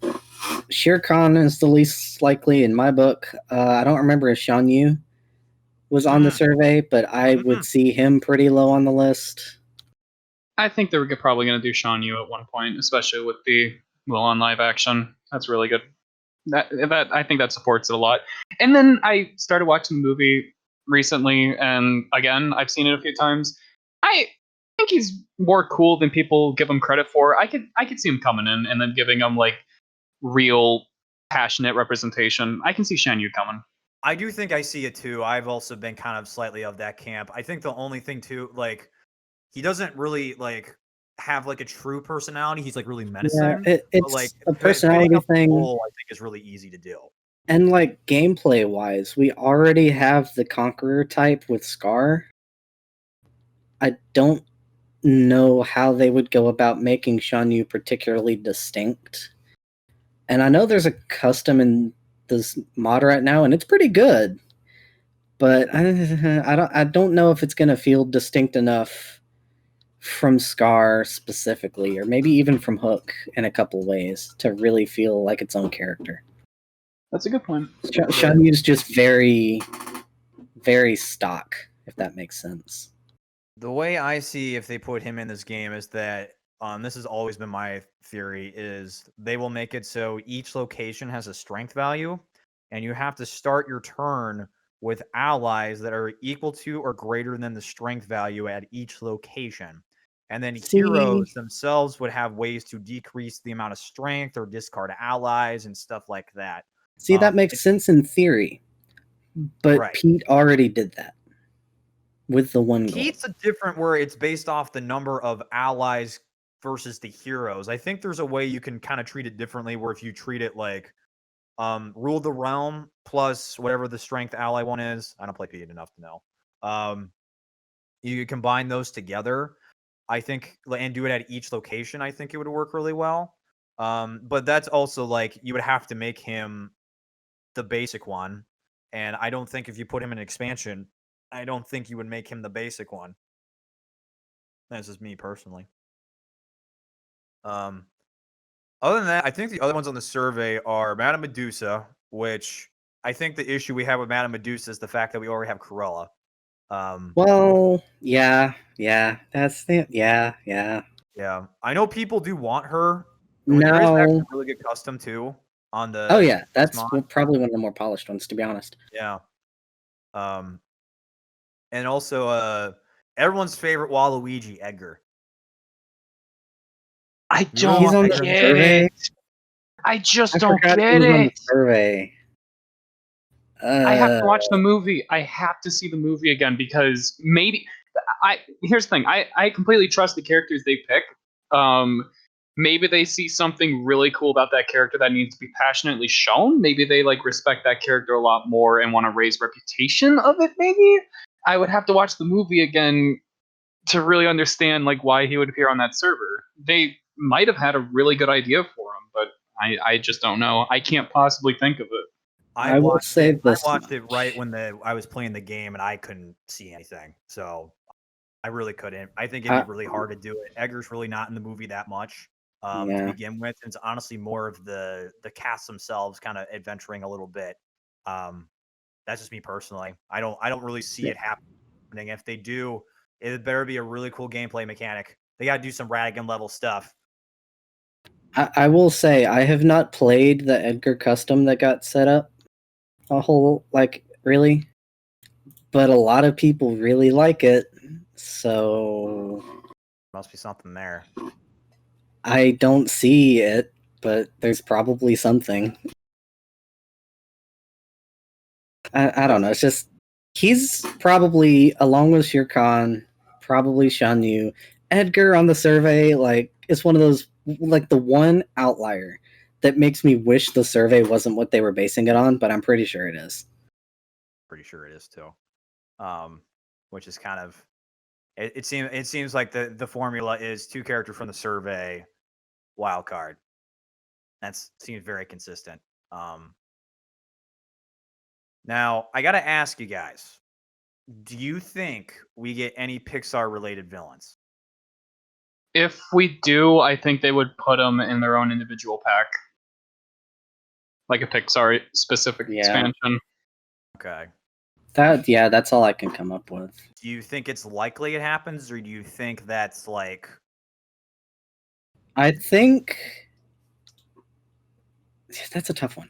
Shere Khan is the least likely in my book. I don't remember if Shan Yu was on the survey, but I would see him pretty low on the list. I think they were probably going to do Shan Yu at one point, especially with the Mulan live action. That's really good. That I think that supports it a lot. And then I started watching the movie recently, and again, I've seen it a few times. I think he's more cool than people give him credit for. I could see him coming in and then giving him like real passionate representation. I can see Shan Yu coming. I do think I see it too. I've also been kind of slightly of that camp. I think the only thing too, like, he doesn't really like have like a true personality. He's like really menacing. Yeah, it's like a personality thing. Role, I think is really easy to do. And like gameplay wise, we already have the Conqueror type with Scar. I don't know how they would go about making Shan Yu particularly distinct. And I know there's a custom in this mod right now, and it's pretty good. But I don't know if it's gonna feel distinct enough from Scar specifically, or maybe even from Hook in a couple ways to really feel like its own character. That's a good point. Shan Yu's just very, very stock, if that makes sense. The way I see if they put him in this game is that this has always been my theory, is they will make it so each location has a strength value, and you have to start your turn with allies that are equal to or greater than the strength value at each location. And then heroes themselves would have ways to decrease the amount of strength or discard allies and stuff like that. See, that makes sense in theory, but Pete already did that with the one goal. Pete's a different where it's based off the number of allies versus the heroes. I think there's a way you can kind of treat it differently, where if you treat it like rule the realm plus whatever the strength ally one is. I don't play Pete enough to know. You combine those together, I think, and do it at each location. I think it would work really well. But that's also like you would have to make him the basic one, and I don't think if you put him in expansion, I don't think you would make him the basic one. That's just me personally. Other than that, I think the other ones on the survey are Madame Medusa, which I think the issue we have with Madame Medusa is the fact that we already have Cruella. Well, yeah, that's the yeah. I know people do want her. No, there is actually a really good custom too on the. Oh yeah, that's probably one of the more polished ones, to be honest. Yeah. And also everyone's favorite Waluigi, Edgar. I don't get it. I just don't get it. Survey. I have to watch the movie. I have to see the movie again because maybe here's the thing. I completely trust the characters they pick. maybe they see something really cool about that character that needs to be passionately shown. Maybe they like respect that character a lot more and want to raise reputation of it. Maybe I would have to watch the movie again to really understand like why he would appear on that server. They might have had a really good idea for him, but I just don't know. I can't possibly think of it. I will say I this watched it much. right when I was playing the game and I couldn't see anything. So I really couldn't. I think it'd be really hard to do it. Edgar's really not in the movie that much to Yeah. begin with. It's honestly more of the cast themselves kind of adventuring a little bit. That's just me personally. I don't really see it happening. If they do, it better be a really cool gameplay mechanic. They got to do some Radigan level stuff. I will say I have not played the Edgar custom that got set up a whole really, but a lot of people really like it. So Must be something there. I don't see it, but there's probably something. I don't know. It's just he's probably along with Shirkan, probably Shan Yu, Edgar on the survey. Like it's one of those like the one outlier that makes me wish the survey wasn't what they were basing it on, but I'm pretty sure it is. Pretty sure it is too. Which is kind of it seems like the formula is 2 character from the survey, wild card. That seems very consistent. Now I got to ask you guys: do you think we get any Pixar related villains? If we do, I think they would put them in their own individual pack, like a Pixar specific expansion. Okay. That's all I can come up with. Do you think it's likely it happens, or do you think that's like? I think that's a tough one.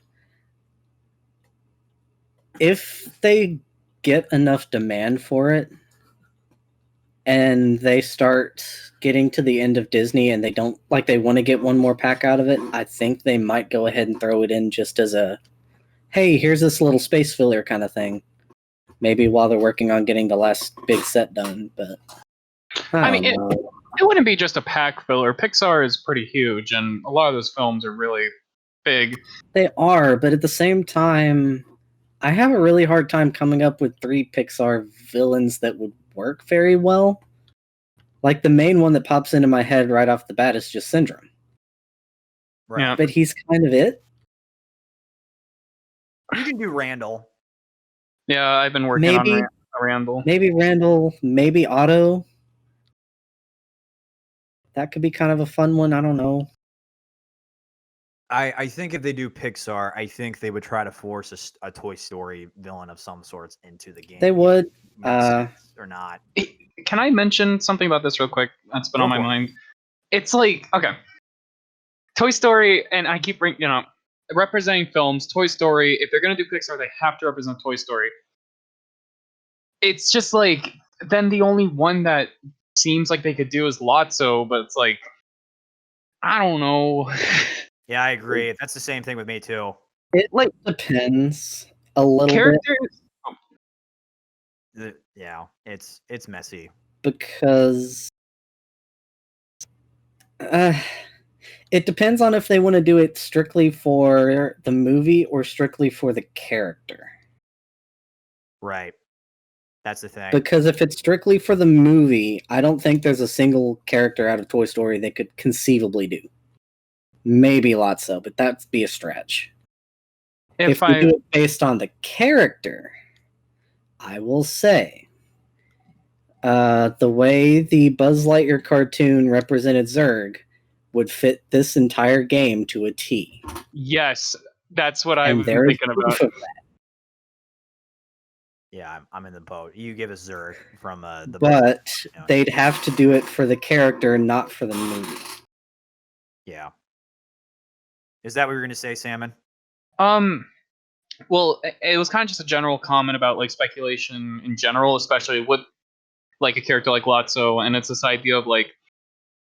If they get enough demand for it and they start getting to the end of Disney and they don't they want to get one more pack out of it, I think they might go ahead and throw it in just as a hey, here's this little space filler kind of thing. Maybe while they're working on getting the last big set done, but I mean, it wouldn't be just a pack filler. Pixar is pretty huge, and a lot of those films are really big. They are, but at the same time, I have a really hard time coming up with 3 Pixar villains that would work very well. Like the main one that pops into my head right off the bat is just Syndrome. Right. Yeah. But he's kind of it. You can do Randall. Yeah, I've been working on Randall. Maybe Randall, maybe Otto. That could be kind of a fun one. I don't know. I think if they do Pixar, I think they would try to force a Toy Story villain of some sorts into the game. They would. Or not. Can I mention something about this real quick? That's been on my mind. It's like, okay, Toy Story, and I keep representing films. Toy Story, if they're going to do Pixar, they have to represent Toy Story. It's just like, then the only one that seems like they could do is Lotso, but it's like, I don't know. Yeah, I agree. That's the same thing with me too. It depends a little bit. Yeah, it's messy. Because it depends on if they want to do it strictly for the movie or strictly for the character. Right. That's the thing. Because if it's strictly for the movie, I don't think there's a single character out of Toy Story they could conceivably do. Maybe Lotso, but that'd be a stretch. If we do it based on the character, I will say the way the Buzz Lightyear cartoon represented Zurg would fit this entire game to a T. Yes, that's what I was thinking about. Yeah, I'm in the boat. You give us Zurg from the. But they'd have to do it for the character, not for the movie. Yeah. Is that what you were going to say, Salmon? Well, it was kind of just a general comment about like speculation in general, especially with like a character like Lotso, and it's this idea of like,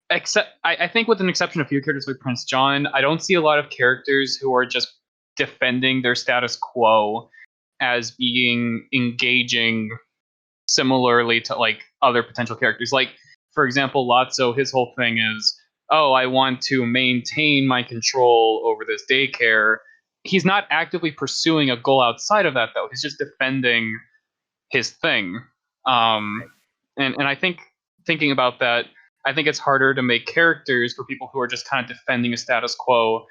I think with an exception of a few characters like Prince John, I don't see a lot of characters who are just defending their status quo as being engaging similarly to like other potential characters. Like, for example, Lotso, his whole thing is, oh, I want to maintain my control over this daycare. He's not actively pursuing a goal outside of that, though. He's just defending his thing. And I think thinking about that, I think it's harder to make characters for people who are just kind of defending a status quo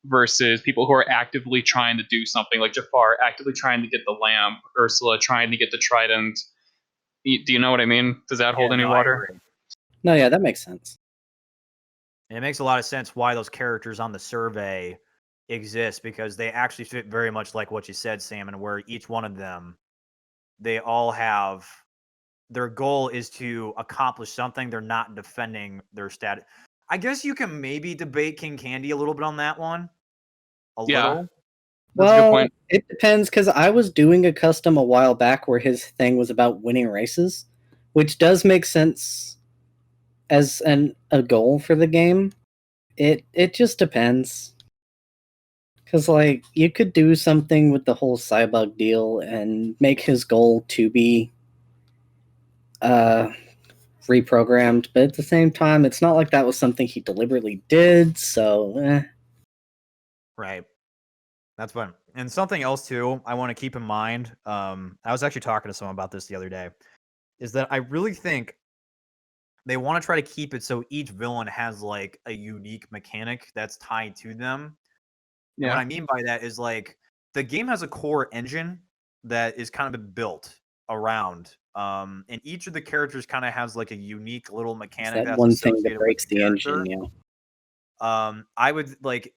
versus people who are actively trying to do something, like Jafar, actively trying to get the lamp, Ursula trying to get the trident. Do you know what I mean? Does that hold Yeah, any no, I water? agree. No, yeah, that makes sense. And it makes a lot of sense why those characters on the survey exist, because they actually fit very much like what you said, Salmon, where each one of them, they all have their goal is to accomplish something. They're not defending their stat. I guess you can maybe debate King Candy a little bit on that one. A Yeah. little. That's a good Well, point. it depends, because I was doing a custom a while back where his thing was about winning races, which does make sense as a goal for the game. It just depends. Because, like, you could do something with the whole Cybug deal and make his goal to be reprogrammed, but at the same time, it's not like that was something he deliberately did, so Right. That's fun. And something else too, I want to keep in mind. I was actually talking to someone about this the other day, is that I really think they want to try to keep it so each villain has like a unique mechanic that's tied to them. And what Yeah. I mean by that is like the game has a core engine that is kind of built around. And each of the characters kind of has like a unique little it's mechanic that that's one thing that associated with breaks the the engine, character. yeah. I would like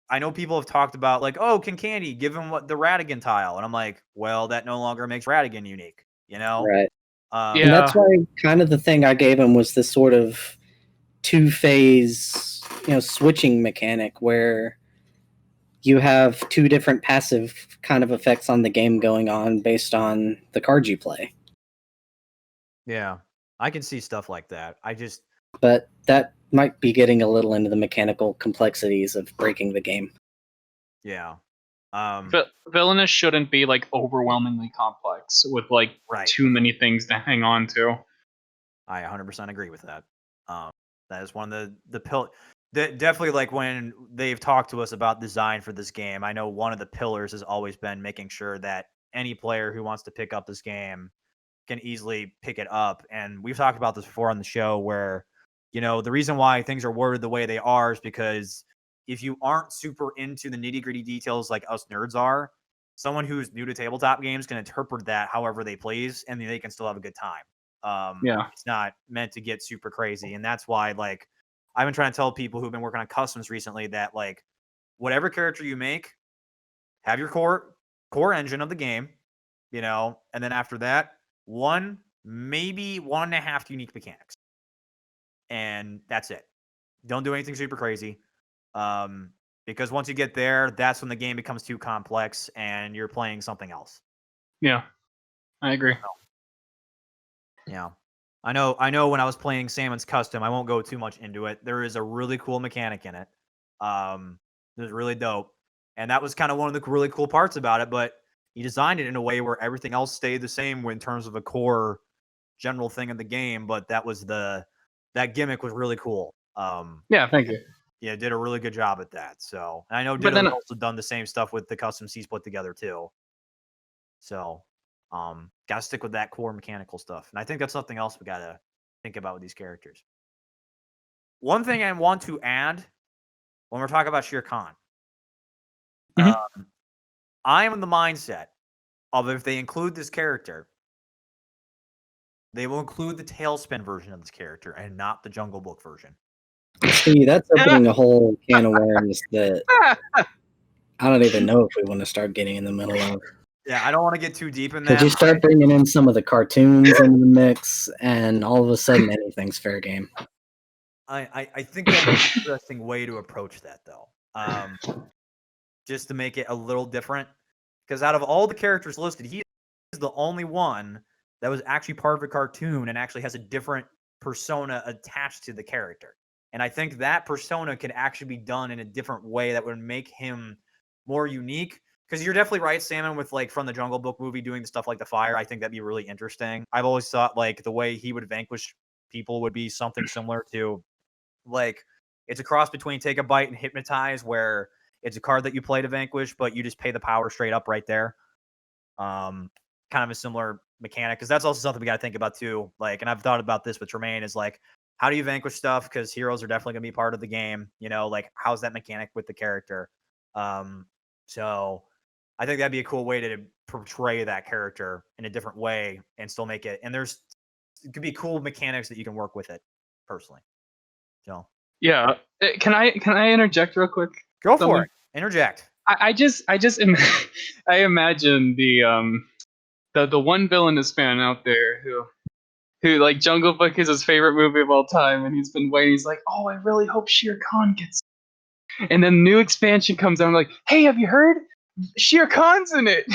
I know people have talked about like, oh, can Candy give him what the Radigan tile? And I'm like, well, that no longer makes Radigan unique, you know? Right. And Yeah. that's why kind of the thing I gave him was this sort of two-phase, switching mechanic where you have two different passive kind of effects on the game going on based on the cards you play. Yeah. I can see stuff like that. I just But that might be getting a little into the mechanical complexities of breaking the game. yeah. Villainous shouldn't be like overwhelmingly complex with like Right. too many things to hang on to. I 100% agree with that. That is one of the pill. Definitely, like when they've talked to us about design for this game, I know one of the pillars has always been making sure that any player who wants to pick up this game can easily pick it up. And we've talked about this before on the show where, the reason why things are worded the way they are is because if you aren't super into the nitty gritty details like us nerds are, someone who's new to tabletop games can interpret that however they please, and they can still have a good time. Yeah. It's not meant to get super crazy. And that's why, like, I've been trying to tell people who've been working on customs recently that, like, whatever character you make, have your core engine of the game, and then after that, one, maybe 1.5 unique mechanics. And that's it. Don't do anything super crazy. Because once you get there, that's when the game becomes too complex and you're playing something else. Yeah. I agree. Yeah. I know when I was playing Salmon's Custom, I won't go too much into it. There is a really cool mechanic in it. It was really dope. And that was kind of one of the really cool parts about it, but he designed it in a way where everything else stayed the same in terms of a core general thing in the game, but that gimmick was really cool. Yeah, thank you. Yeah, did a really good job at that. So, and I know But Ditto's then also done the same stuff with the customs he's put together too. So, gotta stick with that core mechanical stuff. And I think that's something else we gotta think about with these characters. One thing I want to add when we're talking about Shere Khan, Mhm. I am in the mindset of if they include this character, they will include the Tailspin version of this character and not the Jungle Book version. See, that's opening a whole can of worms that I don't even know if we want to start getting in the middle of. Yeah, I don't want to get too deep in Because that. you start bringing in some of the cartoons into the mix, and all of a sudden anything's fair game. I think that's an interesting way to approach that, though. Just to make it a little different. Because out of all the characters listed, he is the only one that was actually part of a cartoon and actually has a different persona attached to the character. And I think that persona could actually be done in a different way that would make him more unique. Because you're definitely right, Salmon, with like from the Jungle Book movie doing the stuff like the fire. I think that'd be really interesting. I've always thought like the way he would vanquish people would be something similar to like It's a cross between Take a Bite and Hypnotize, where it's a card that you play to vanquish, but you just pay the power straight up right there. Kind of a similar mechanic, because that's also something we got to think about too. Like, and I've thought about this with Tremaine, is like, how do you vanquish stuff? Because heroes are definitely going to be part of the game. Like, how's that mechanic with the character? So I think that'd be a cool way to portray that character in a different way and still make it. And it could be cool mechanics that you can work with it personally. So Yeah. Can I interject real quick? go Something? for it. Interject. I imagine the one villainous fan out there who like Jungle Book is his favorite movie of all time, and he's been waiting. He's like, oh, I really hope Shere Khan gets. And then new expansion comes out. I'm like, hey, have you heard? Shere Khan's in it.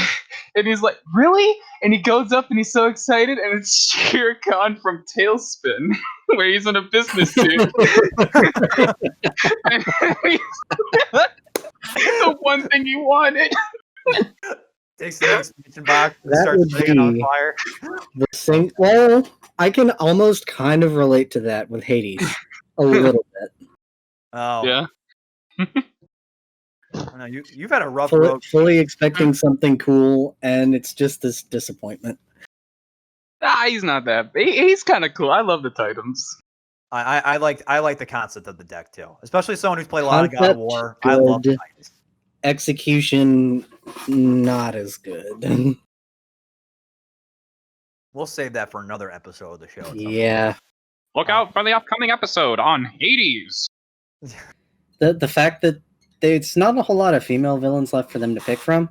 And he's like, really? And he goes up and he's so excited, and it's Shere Khan from Tailspin, where he's in a business suit. And the one thing he wanted. Takes the expansion box and That starts would setting it on be- fire. Well, I can almost kind of relate to that with Hades a little bit. Oh Yeah. no, you've had a rough road. Fully expecting something cool, and it's just this disappointment. He's not that. He's kind of cool. I love the Titans. I like the concept of the deck too, especially someone who's played a lot of God of Concept, War. I love good. Titans. Execution, not as good. We'll save that for another episode of the show. Yeah. Look out for the upcoming episode on Hades. The fact that there's not a whole lot of female villains left for them to pick from.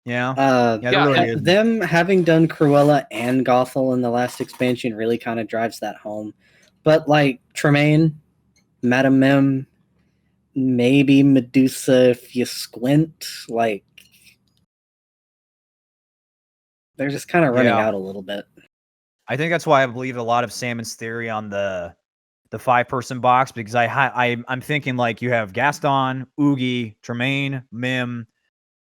Yeah. Yeah, there really is. them having done Cruella and Gothel in the last expansion really kind of drives that home. But like Tremaine, Madame Mim, maybe Medusa if you squint, like they're just kind of running Yeah. out a little bit. I think that's why I believe a lot of Salmon's theory on the 5-person box, because I'm thinking like you have Gaston, Oogie, Tremaine, Mim,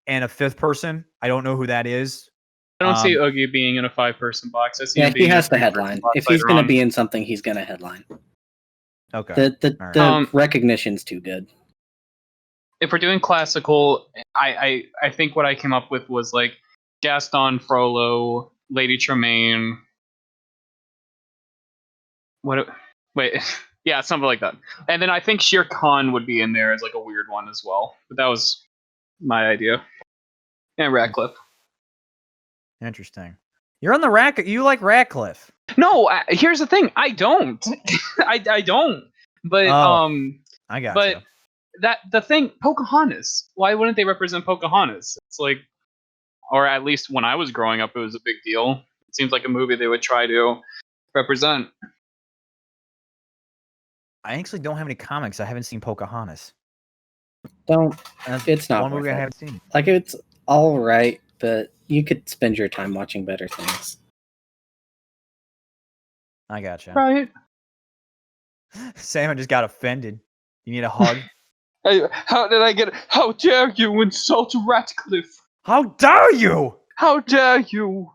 and a 5th person. I don't know who that is. I don't see Oogie being in a 5-person box. I see him Yeah, he being has in a to headline. 3-person box If he's later going to on. be in something, he's going to headline. Okay. The All right. the recognition's too good. If we're doing classical, I think what I came up with was like Gaston, Frollo, Lady Tremaine. Wait, yeah, something like that. And then I think Shere Khan would be in there as like a weird one as well. But that was my idea. And Ratcliffe. Interesting. You're on the rack. You like Ratcliffe. No, here's the thing. I don't. I don't. But I got but you. the thing, Pocahontas. Why wouldn't they represent Pocahontas? It's like, or at least when I was growing up, it was a big deal. It seems like a movie they would try to represent. I actually don't have any comics. I haven't seen Pocahontas. Don't. That's It's not one worth movie I it. haven't seen. Like it's all right, but you could spend your time watching better things. I got you. Right. Salmon just got offended. You need a hug? How did I get? How dare you insult Ratcliffe? How dare you? How dare you?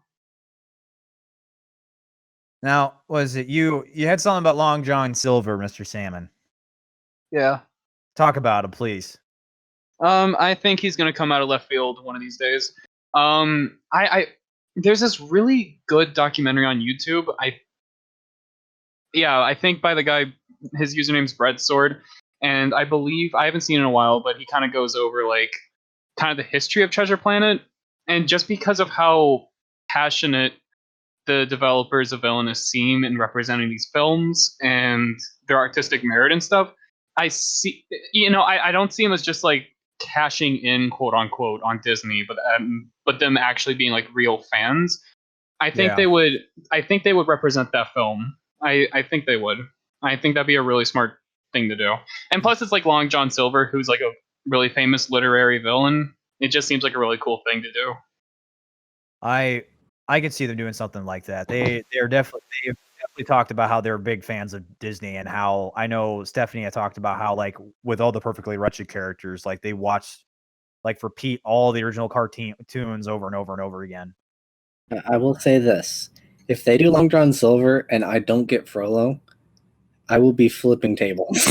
Now, was it you? You had something about Long John Silver, Mr. Salmon. Yeah. Talk about him, please. I think he's gonna come out of left field one of these days. I there's this really good documentary on YouTube. I think by the guy, his username's Breadsword, and I believe I haven't seen it in a while, but he kind of goes over like kind of the history of Treasure Planet, and just because of how passionate the developers of Villainous seem in representing these films and their artistic merit and stuff, I see, I don't see them as just like cashing in, quote unquote, on Disney, but them actually being like real fans. I think they would represent that film. I think they would. I think that'd be a really smart thing to do. And plus, it's like Long John Silver, who's like a really famous literary villain. It just seems like a really cool thing to do. I could see them doing something like that. They've definitely talked about how they're big fans of Disney, and how I know Stephanie had talked about how like with all the Perfectly Wretched characters, like they watched like repeat all the original cartoons over and over and over again. I will say this: if they do Long John Silver and I don't get Frollo, I will be flipping tables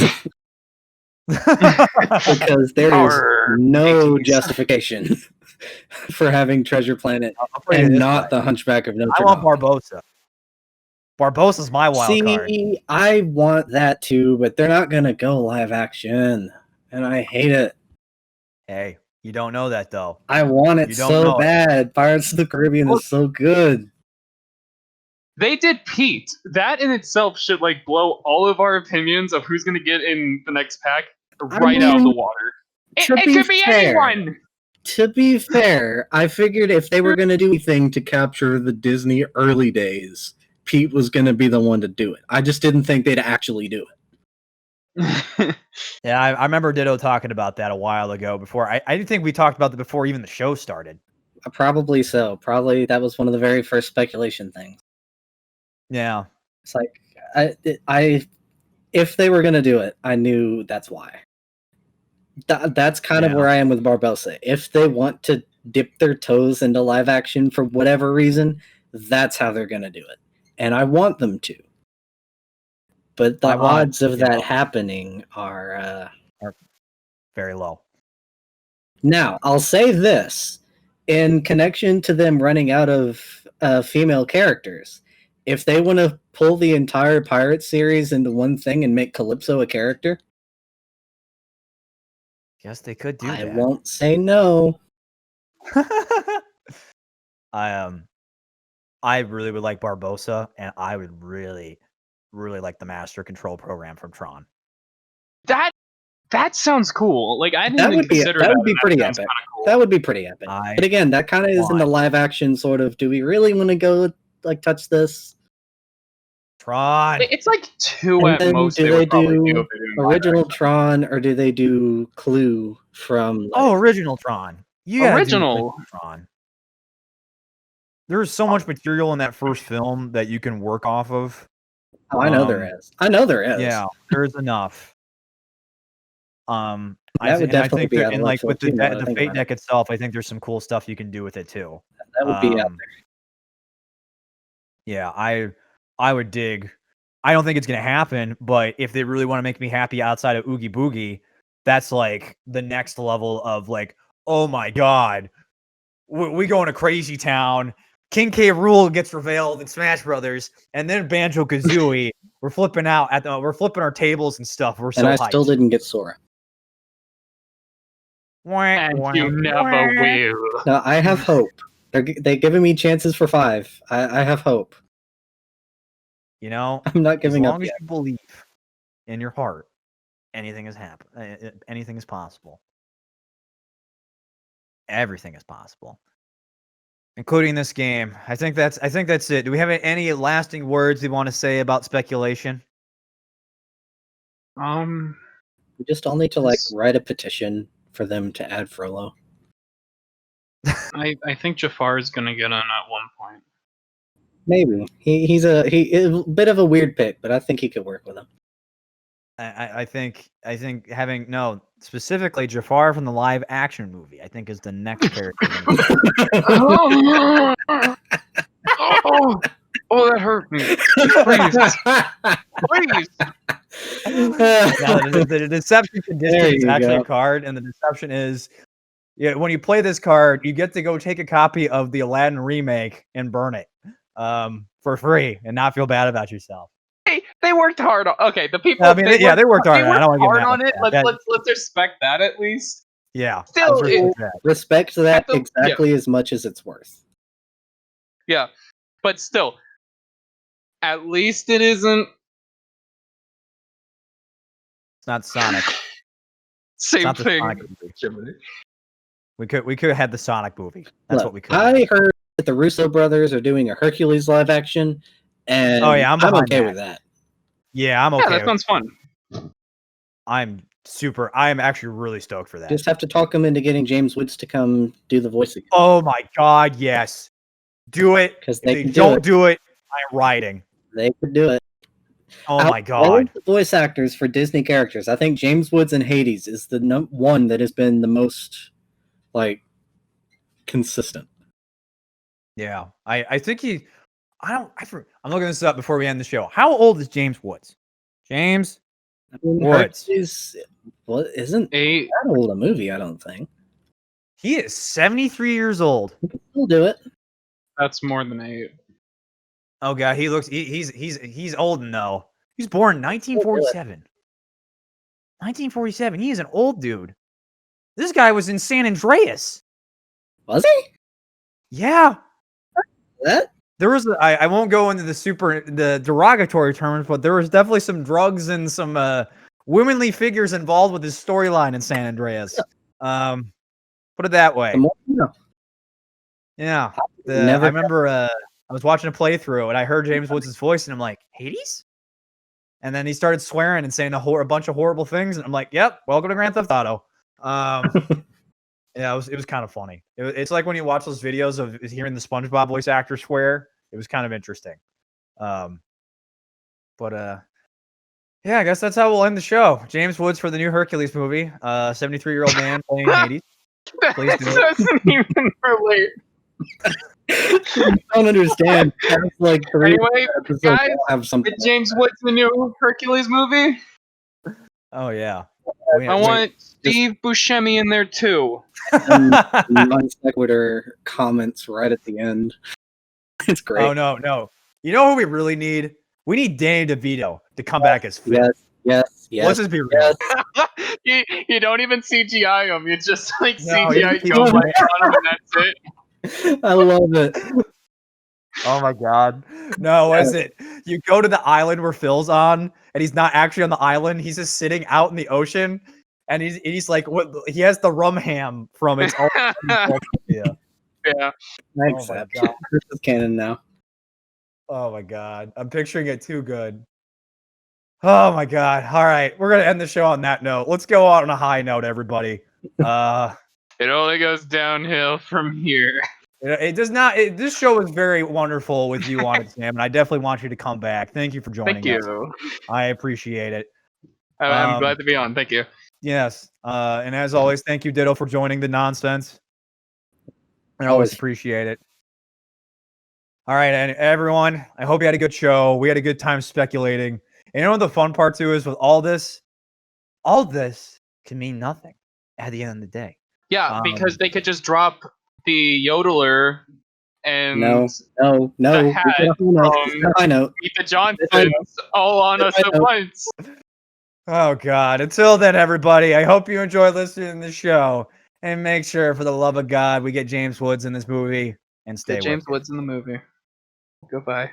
because there is Our no piggies. justification for having Treasure Planet I'll put it and this not way. the Hunchback of Notre I want Dame. Barbosa. Barbosa's my wild card. See, I want that too, but they're not gonna go live action, and I hate it. Hey, you don't know that though. I want it You don't know so it. bad. Pirates of the Caribbean Look. is so good. They did Pete. That in itself should like blow all of our opinions of who's going to get in the next pack right out of the water. It could be anyone. To be fair, I figured if they were going to do anything to capture the Disney early days, Pete was going to be the one to do it. I just didn't think they'd actually do it. Yeah, I remember Ditto talking about that a while ago. Before I didn't think we talked about that before even the show started. Probably so. Probably that was one of the very first speculation things. Yeah, It's like I if they were going to do it, I knew that's why. That's kind of Yeah. where I am with Barbosa. If they want to dip their toes into live action for whatever reason, that's how they're going to do it. And I want them to. But the odds of that happening are very low. Now, I'll say this in connection to them running out of female characters. If they want to pull the entire pirate series into one thing and make Calypso a character, Yes, they could do I that. won't say no. I really would like Barbosa, and I would really, really like the Master Control program from Tron. That sounds cool. Like I didn't That even would be consider that that. would be pretty epic. Cool. That would be pretty epic. But again, that kind of is in the live action sort of. Do we really want to go like touch this? Tron. It's like 2 And at then most. Do they do original live Tron or do they do Clue from? Like, original Tron. You gotta original do Tron. There's so much material in that first film that you can work off of. Oh, I know there is. I know there is. Yeah, there's enough. That I would definitely think be that, out of and like left with field, too, now that I the think Fate about deck itself, I think there's some cool stuff you can do with it too. That would be out there. Yeah, I would dig. I don't think it's gonna happen, but if they really want to make me happy outside of Oogie Boogie, that's like the next level of like, oh my god, we go into Crazy Town. King K. Rool gets revealed in Smash Brothers, and then Banjo Kazooie. We're flipping out we're flipping our tables and stuff. We're so and I hyped. still didn't get Sora. And you never will. No, I have hope. They're giving me chances for 5. I have hope. You know, I'm not giving up as long as yet. you believe in your heart, anything is anything is possible. Everything is possible, including this game. I think that's it. Do we have any lasting words we want to say about speculation? We just all need to write a petition for them to add Frollo. I think Jafar is gonna get in at one point. Maybe he's a bit of a weird pick, but I think he could work with him. I think having specifically Jafar from the live action movie, I think is the next character. Oh, that hurt me. Please. Now, the deception condition is actually a card, and the deception is when you play this card, you get to go take a copy of the Aladdin remake and burn it for free and not feel bad about yourself. Hey, they worked hard on. Okay, the people. I mean, they worked hard. I don't want to hard on it. Let's respect that at least. Yeah. Still, respect that exactly as much as it's worth. Yeah, but still, at least it isn't. It's not Sonic. Same thing. We could have had the Sonic movie. That's what we could. I heard that the Russo brothers are doing a Hercules live action, and I'm okay with that. Yeah, I'm okay. Yeah, that sounds fun. I'm actually really stoked for that. Just have to talk them into getting James Woods to come do the voice again. Oh my god, yes. Do it. Because they don't do it, I'm writing. They could do it. Oh my god. All of the voice actors for Disney characters, I think James Woods in Hades is the one that has been the most consistent. Yeah. I think I'm looking this up before we end the show. How old is James Woods? James I mean, Woods. Hercules, what isn't A that old a movie? I don't think. He is 73 years old. We can still do it. that's more than 8. Oh god, he looks he's old though. He's born 1947. 1947. He is an old dude. This guy was in San Andreas. Was he? Yeah. That? There was I won't go into the derogatory terms, but there was definitely some drugs and some womanly figures involved with his storyline in San Andreas. Put it that way. The more you know. Yeah. Never I remember I was watching a playthrough and I heard James Woods' voice and I'm like, Hades? And then he started swearing and saying a bunch of horrible things, and I'm like, "Yep, welcome to Grand Theft Auto." Yeah, it was kind of funny. It's like when you watch those videos of hearing the SpongeBob voice actor swear. It was kind of interesting. But yeah, I guess that's how we'll end the show. James Woods for the new Hercules movie. 73-year-old man playing Hades. Please This do it. doesn't even relate. I don't understand. That's like 3 Anyway, episodes guys, have something. With James Woods in the new Hercules movie, Oh yeah. I want Steve Buscemi in there too. non sequitur comments right at the end. It's great. Oh no. You know who we really need? We need Danny DeVito to come back as Finn. Yes. Let's just be real. Yes. you don't even CGI him. You just like No, CGI you Joe keep him Biden on him and that's it. I love it. Oh my god. No, what is it? You go to the island where Phil's on, and he's not actually on the island. He's just sitting out in the ocean, and he's like, what? He has the rum ham from its own. Yeah. Yeah. I Oh my accept. god. This is canon now. Oh my god. I'm picturing it too good. Oh my god. All right, we're gonna end the show on that note. Let's go out on a high note, everybody. It only goes downhill from here. It does not. This show was very wonderful with you on it, Sam, and I definitely want you to come back. Thank you for joining Thank us. you. I appreciate it. I'm glad to be on. Thank you. Yes. And as always, thank you, Ditto, for joining the nonsense. I always appreciate it. All right, and everyone, I hope you had a good show. We had a good time speculating. And you know what the fun part too is with all this can mean nothing at the end of the day. Yeah, because they could just drop the yodeler and No. the hat from I know. Meet the Johnsons all on us at once. Oh God. Until then, everybody, I hope you enjoy listening to the show. And make sure, for the love of God, we get James Woods in this movie and stay Get James with it. Woods in the movie. Goodbye.